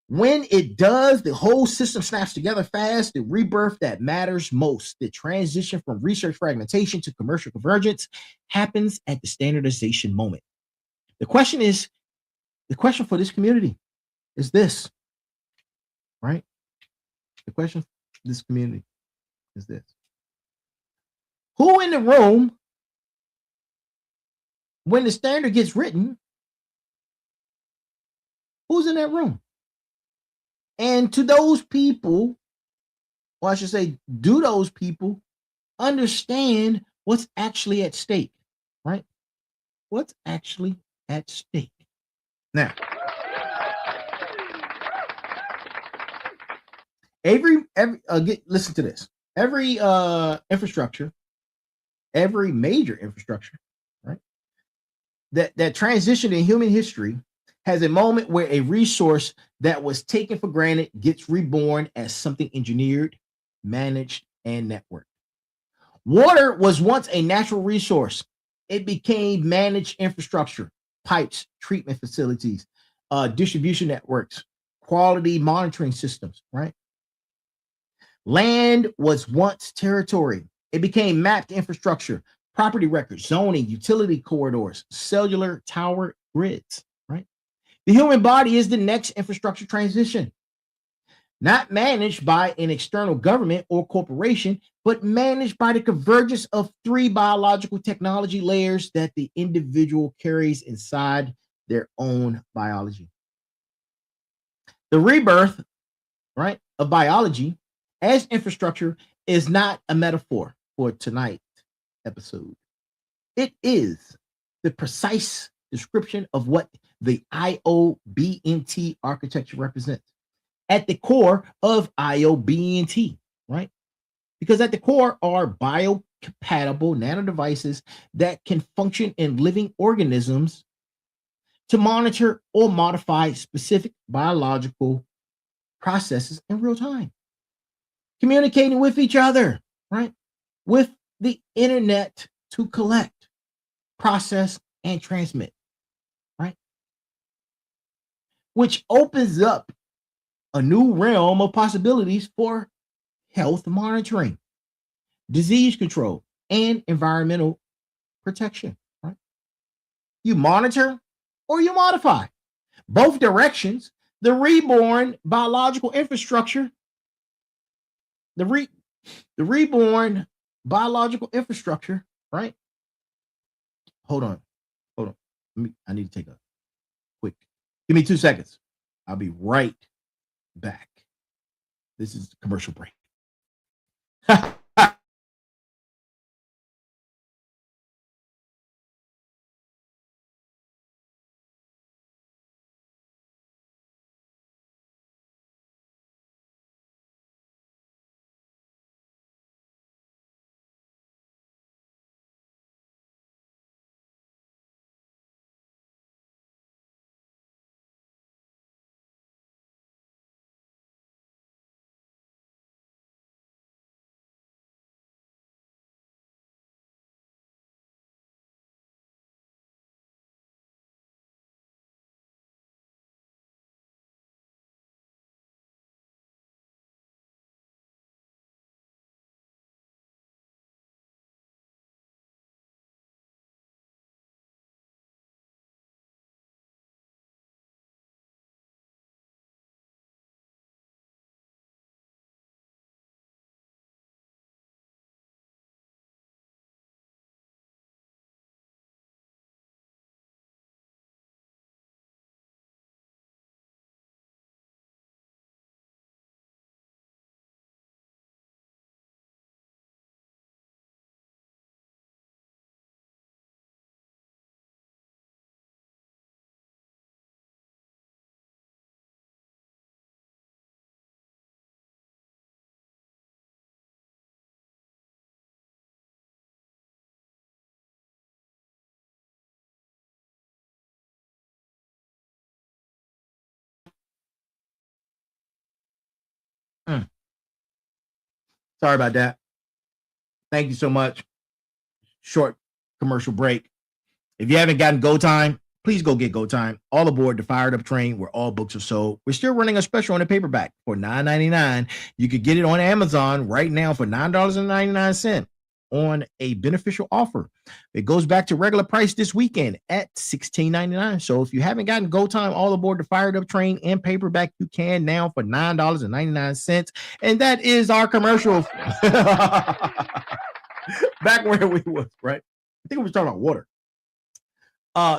When it does, the whole system snaps together fast. The rebirth that matters most, the transition from research fragmentation to commercial convergence, happens at the standardization moment. The question for this community is this, right? The question for this community is this. Who in the room, when the standard gets written, who's in that room? And to those people, or I should say, do those people understand what's actually at stake, right? What's actually at stake? Now, listen to this. Every infrastructure, every major infrastructure, right? That transition in human history has a moment where a resource that was taken for granted gets reborn as something engineered, managed, and networked. Water was once a natural resource. It became managed infrastructure, pipes, treatment facilities, distribution networks, quality monitoring systems, right? Land was once territory. It became mapped infrastructure, property records, zoning, utility corridors, cellular tower grids, right? The human body is the next infrastructure transition, not managed by an external government or corporation, but managed by the convergence of three biological technology layers that the individual carries inside their own biology. The rebirth, right, of biology as infrastructure is not a metaphor for tonight's episode. It is the precise description of what the IOBNT architecture represents. At the core of IOBNT, right? Because at the core are biocompatible nanodevices that can function in living organisms to monitor or modify specific biological processes in real time, communicating with each other, right? With the internet to collect, process, and transmit, right? Which opens up a new realm of possibilities for health monitoring, disease control, and environmental protection, right? You monitor or you modify. Both directions, the reborn biological infrastructure, the reborn biological infrastructure, right? Hold on. I need to take a quick, give me 2 seconds. I'll be right back. This is a commercial break. Sorry about that. Thank you so much. Short commercial break. If you haven't gotten Go Time, please go get Go Time. All aboard the Fired Up train where all books are sold. We're still running a special on the paperback for $9.99. You could get it on Amazon right now for $9.99 on a beneficial offer. It goes back to regular price this weekend at $16.99. So if you haven't gotten Go Time, All Aboard the Fired Up train and paperback, you can now for $9.99. And that is our commercial. Back where we was, right? I think we were talking about water.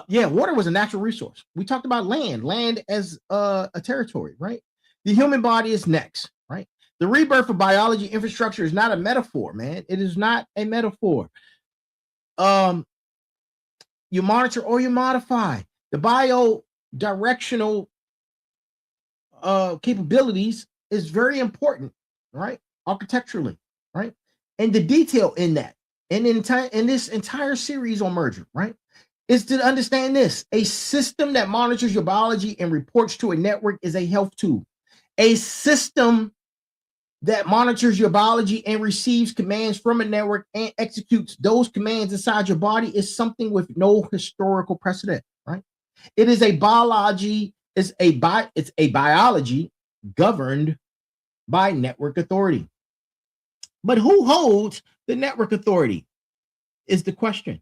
Yeah, water was a natural resource. We talked about land as a territory, right? The human body is next, right? The rebirth of biology infrastructure is not a metaphor, man. It is not a metaphor. You monitor or you modify. The bio-directional capabilities is very important, right? Architecturally, right? And the detail in that, and in this entire series on merger, right, is to understand this. A system that monitors your biology and reports to a network is a health tool. A system that monitors your biology and receives commands from a network and executes those commands inside your body is something with no historical precedent, right? It is a biology, it's a biology governed by network authority. But who holds the network authority is the question.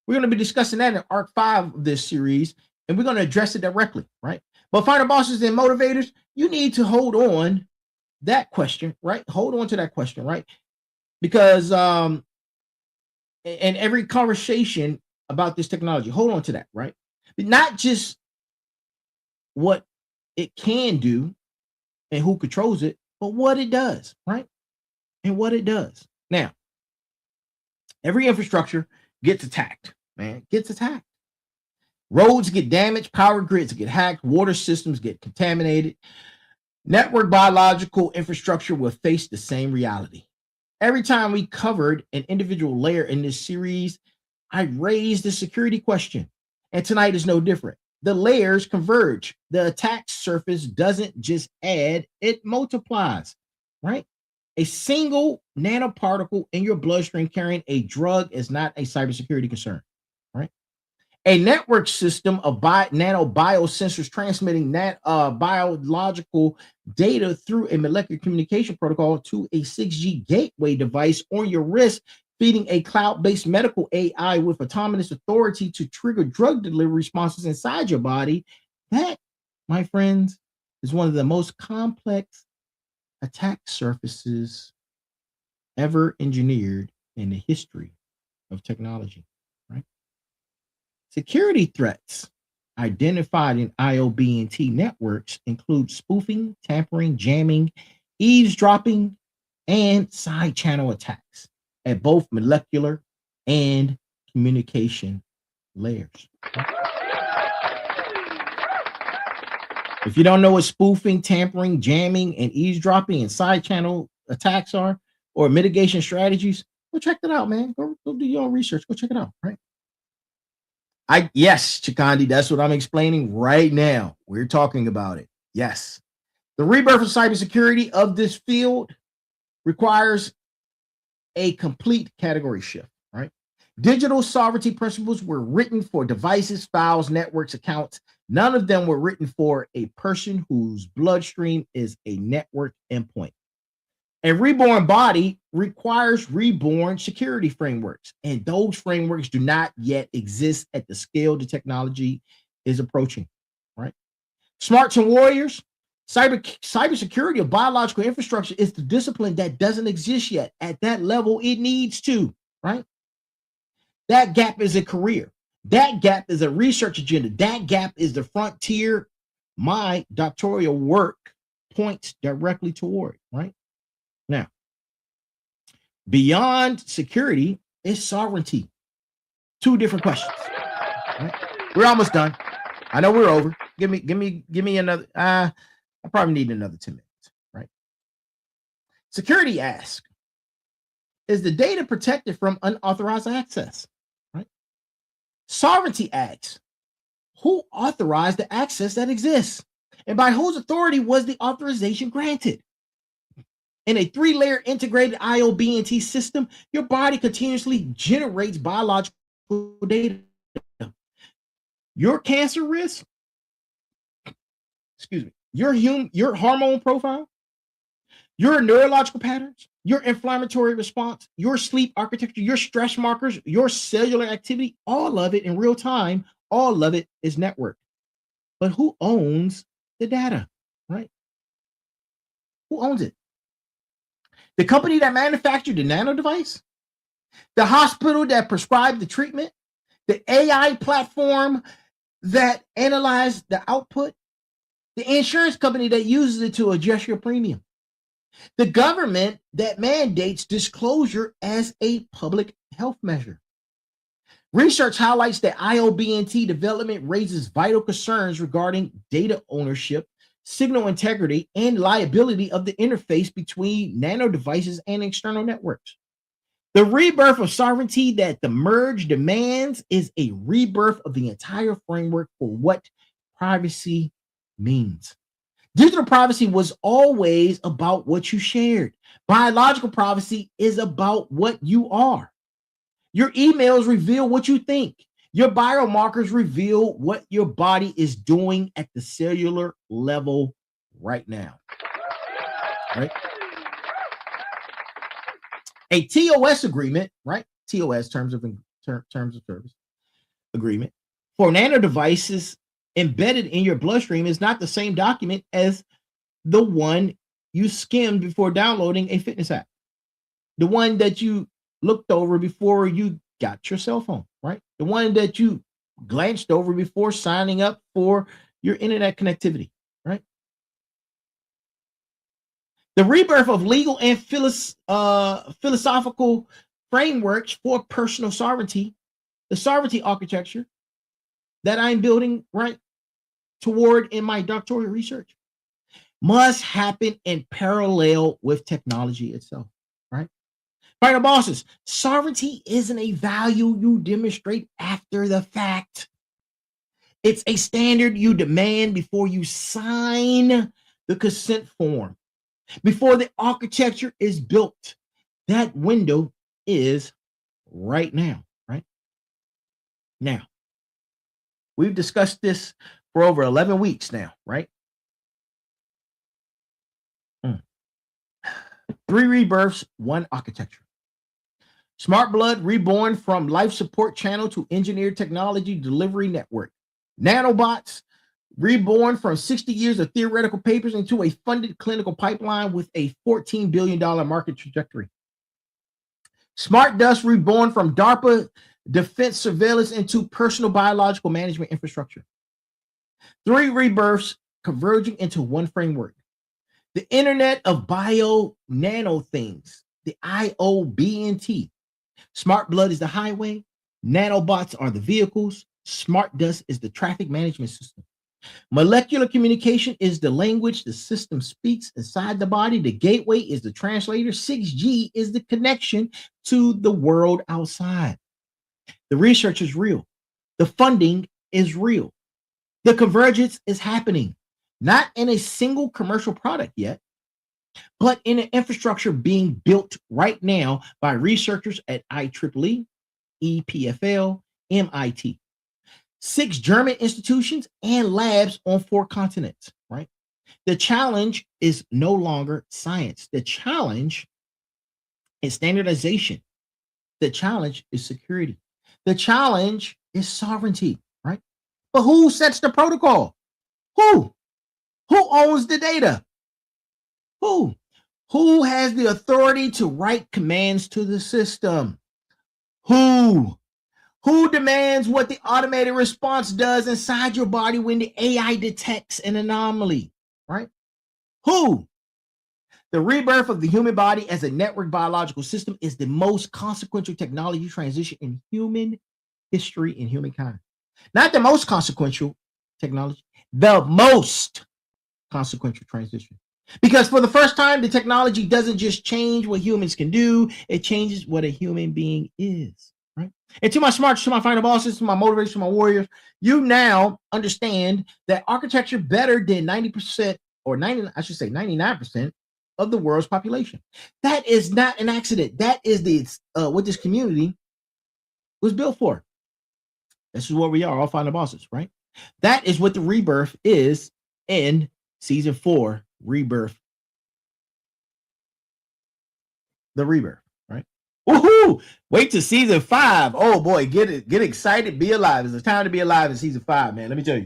We're going to be discussing that in Arc 5 of this series, and we're going to address it directly, right? But final bosses and motivators, you need to hold on that question, right? Hold on to that question, right? Because in every conversation about this technology, hold on to that, right? But not just what it can do and who controls it, but what it does, right? And what it does. Now, every infrastructure gets attacked, man, gets attacked. Roads get damaged, power grids get hacked, water systems get contaminated. Network biological infrastructure will face the same reality. Every time we covered an individual layer in this series, I raised the security question. And tonight is no different. The layers converge. The attack surface doesn't just add, it multiplies, right? A single nanoparticle in your bloodstream carrying a drug is not a cybersecurity concern, right? A network system of nanobiosensors transmitting biological data through a molecular communication protocol to a 6G gateway device on your wrist, feeding a cloud-based medical AI with autonomous authority to trigger drug delivery responses inside your body. That, my friends, is one of the most complex attack surfaces ever engineered in the history of technology, right? Security threats identified in IOB&T networks include spoofing, tampering, jamming, eavesdropping, and side channel attacks at both molecular and communication layers. If you don't know what spoofing, tampering, jamming, and eavesdropping and side channel attacks are, or mitigation strategies, go check that out, man. Go do your own research. Go check it out, right? Yes, Chikandi, that's what I'm explaining right now. We're talking about it. Yes. The rebirth of cybersecurity of this field requires a complete category shift, right? Digital sovereignty principles were written for devices, files, networks, accounts. None of them were written for a person whose bloodstream is a network endpoint. A reborn body requires reborn security frameworks, and those frameworks do not yet exist at the scale the technology is approaching, right? Smarts and warriors, cybersecurity of biological infrastructure is the discipline that doesn't exist yet at that level it needs to, right? That gap is a career. That gap is a research agenda. That gap is the frontier my doctoral work points directly toward, right? Now, beyond security is sovereignty. Two different questions. Right? We're almost done. I know we're over. Give me another. I probably need another 10 minutes. Right? Security asks, is the data protected from unauthorized access? Right? Sovereignty asks, who authorized the access that exists, and by whose authority was the authorization granted? In a 3-layer integrated IOB&T system, your body continuously generates biological data. your cancer risk, excuse me, your hormone profile, your neurological patterns, your inflammatory response, your sleep architecture, your stress markers, your cellular activity, all of it in real time, all of it is networked. But who owns the data, right? Who owns it? The company that manufactured the nano device, the hospital that prescribed the treatment, the AI platform that analyzed the output, the insurance company that uses it to adjust your premium, the government that mandates disclosure as a public health measure. Research highlights that IOBNT development raises vital concerns regarding data ownership, signal integrity, and liability of the interface between nano devices and external networks. The rebirth of sovereignty that the merge demands is a rebirth of the entire framework for what privacy means. Digital privacy was always about what you shared. Biological privacy is about what you are. Your emails reveal what you think. Your biomarkers reveal what your body is doing at the cellular level right now. Right? A TOS agreement, right? TOS, terms of service agreement, for nano devices embedded in your bloodstream is not the same document as the one you skimmed before downloading a fitness app, the one that you looked over before you got your cell phone, right? The one that you glanced over before signing up for your internet connectivity, right? The rebirth of legal and philosophical frameworks for personal sovereignty, the sovereignty architecture that I'm building right toward in my doctoral research, must happen in parallel with technology itself, right? Final bosses, sovereignty isn't a value you demonstrate after the fact. It's a standard you demand before you sign the consent form, before the architecture is built. That window is right now, right? Now, we've discussed this for over 11 weeks now, right? 3 rebirths, 1 architecture. Smart blood reborn from life support channel to engineered technology delivery network. Nanobots reborn from 60 years of theoretical papers into a funded clinical pipeline with a $14 billion market trajectory. Smart dust reborn from DARPA defense surveillance into personal biological management infrastructure. 3 rebirths converging into 1 framework. The Internet of Bio-Nano Things, the IOBNT. Smart blood is the highway. Nanobots are the vehicles. Smart dust is the traffic management system. Molecular communication is the language the system speaks inside the body. The gateway is the translator. 6G is the connection to the world outside. The research is real. The funding is real. The convergence is happening, not in a single commercial product yet, but in an infrastructure being built right now by researchers at IEEE, EPFL, MIT, 6 German institutions and labs on 4 continents, right? The challenge is no longer science. The challenge is standardization. The challenge is security. The challenge is sovereignty, right? But who sets the protocol? Who? Who owns the data? Who? Who has the authority to write commands to the system? Who? Who demands what the automated response does inside your body when the AI detects an anomaly, right? Who? The rebirth of the human body as a network biological system is the most consequential technology transition in human history in humankind. Not the most consequential technology, the most consequential transition. Because for the first time, the technology doesn't just change what humans can do, it changes what a human being is, right? And to my smarts, to my final bosses, to my motivators, to my warriors, you now understand that architecture better than 90% or 99% of the world's population. That is not an accident. That is the what this community was built for. This is where we are, all final bosses, right? That is what the rebirth is in season 4, rebirth. The rebirth, right? Woohoo! Wait till season 5. Oh boy, get excited, be alive. It's a time to be alive in season 5, man. Let me tell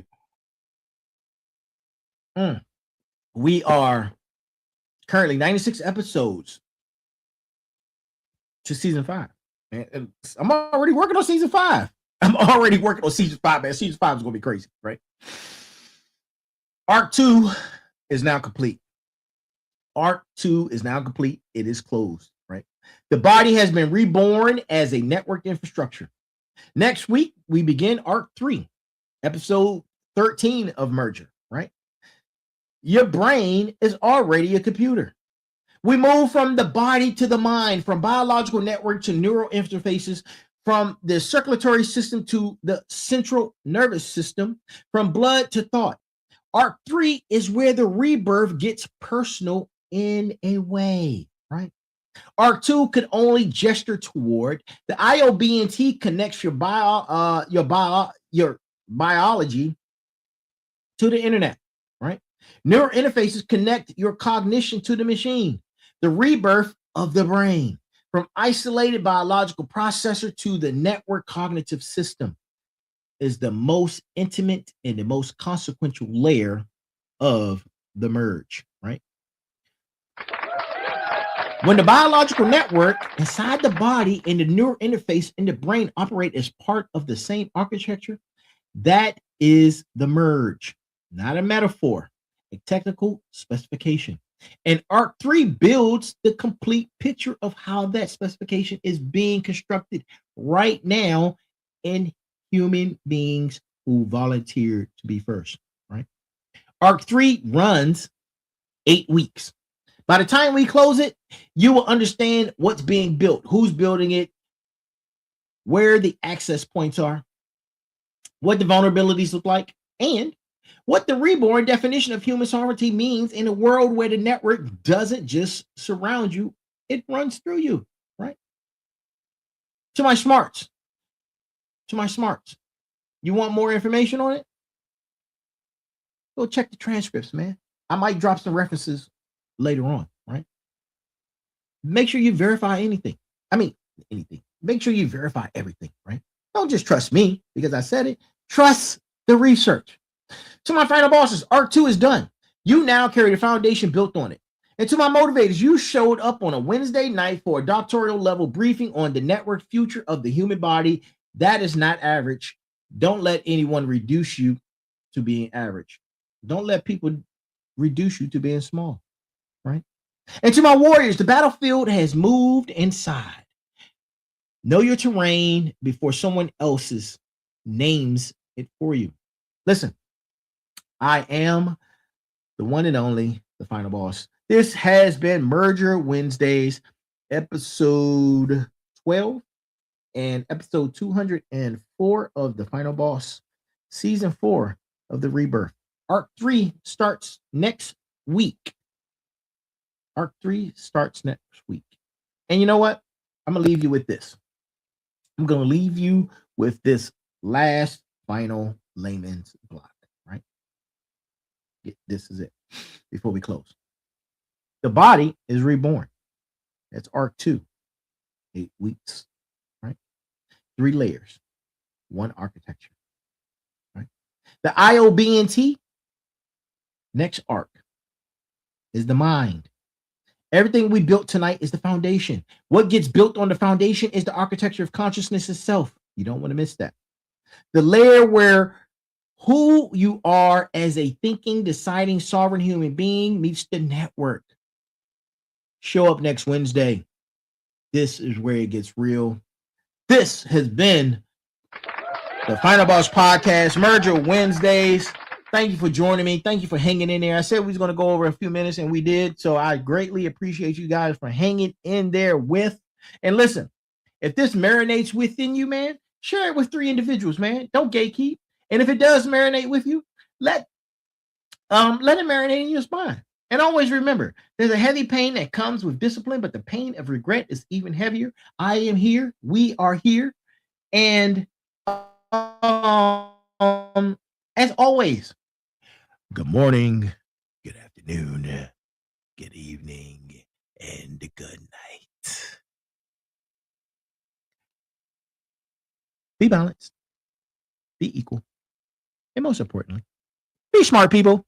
you. We are currently 96 episodes to season 5. Man, I'm already working on season 5. I'm already working on season 5, man. Season 5 is gonna be crazy, right? Arc 2 is now complete. Arc 2 is now complete. It is closed, right? The body has been reborn as a network infrastructure. Next week, we begin Arc 3, episode 13 of Merger, right? Your brain is already a computer. We move from the body to the mind, from biological network to neural interfaces, from the circulatory system to the central nervous system, from blood to thought. Arc 3 is where the rebirth gets personal in a way, right? Arc 2 could only gesture toward. The IOBNT connects your biology to the internet, right? Neural interfaces connect your cognition to the machine. The rebirth of the brain, from isolated biological processor to the network cognitive system, is the most intimate and the most consequential layer of the merge, right? When the biological network inside the body and the neural interface in the brain operate as part of the same architecture, that is the merge, not a metaphor, a technical specification. And Arc 3 builds the complete picture of how that specification is being constructed right now in human beings who volunteered to be first, right? Arc 3 runs 8 weeks. By the time we close it, you will understand what's being built, who's building it, where the access points are, what the vulnerabilities look like, and what the reborn definition of human sovereignty means in a world where the network doesn't just surround you, it runs through you, right? To my smarts, you want more information on it? Go check the transcripts, man. I might drop some references later on, right? Make sure you verify anything. Anything. Make sure you verify everything, right? Don't just trust me because I said it. Trust the research. To my final bosses, Arc 2 is done. You now carry the foundation built on it. And to my motivators, you showed up on a Wednesday night for a doctoral-level briefing on the network future of the human body. That is not average. Don't let anyone reduce you to being average. Don't let people reduce you to being small, right? And to my warriors, the battlefield has moved inside. Know your terrain before someone else's names it for you. Listen, I am the one and only, the final boss. This has been Merger Wednesdays, episode 12 and episode 204 of the final boss, season 4 of the rebirth. Arc 3 starts next week. Arc 3 starts next week. And you know what? I'm going to leave you with this. I'm going to leave you with this last final layman's block, right? This is it before we close. The body is reborn. That's Arc 2. 8 weeks, right? 3 layers, 1 architecture, right? The IOBNT, next arc, is the mind. Everything we built tonight is the foundation. What gets built on the foundation is the architecture of consciousness itself. You don't want to miss that. The layer where who you are as a thinking, deciding, sovereign human being meets the network. Show up next Wednesday. This is where it gets real. This has been the Final Boss Podcast, Merger Wednesdays. Thank you for joining me. Thank you for hanging in there. I said we was going to go over a few minutes, and we did. So I greatly appreciate you guys for hanging in there with. And listen, if this marinates within you, man, share it with 3 individuals, man. Don't gatekeep. And if it does marinate with you, let it marinate in your spine. And always remember, there's a heavy pain that comes with discipline, but the pain of regret is even heavier. I am here. We are here. And as always, good morning, good afternoon, good evening, and good night. Be balanced, be equal, and most importantly, be smart, people.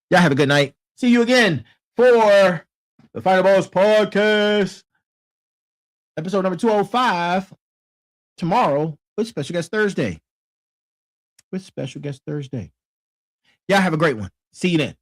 Y'all have a good night. See you again for the Final Boss Podcast, episode number 205, tomorrow with special guest Thursday. Y'all have a great one. See you then.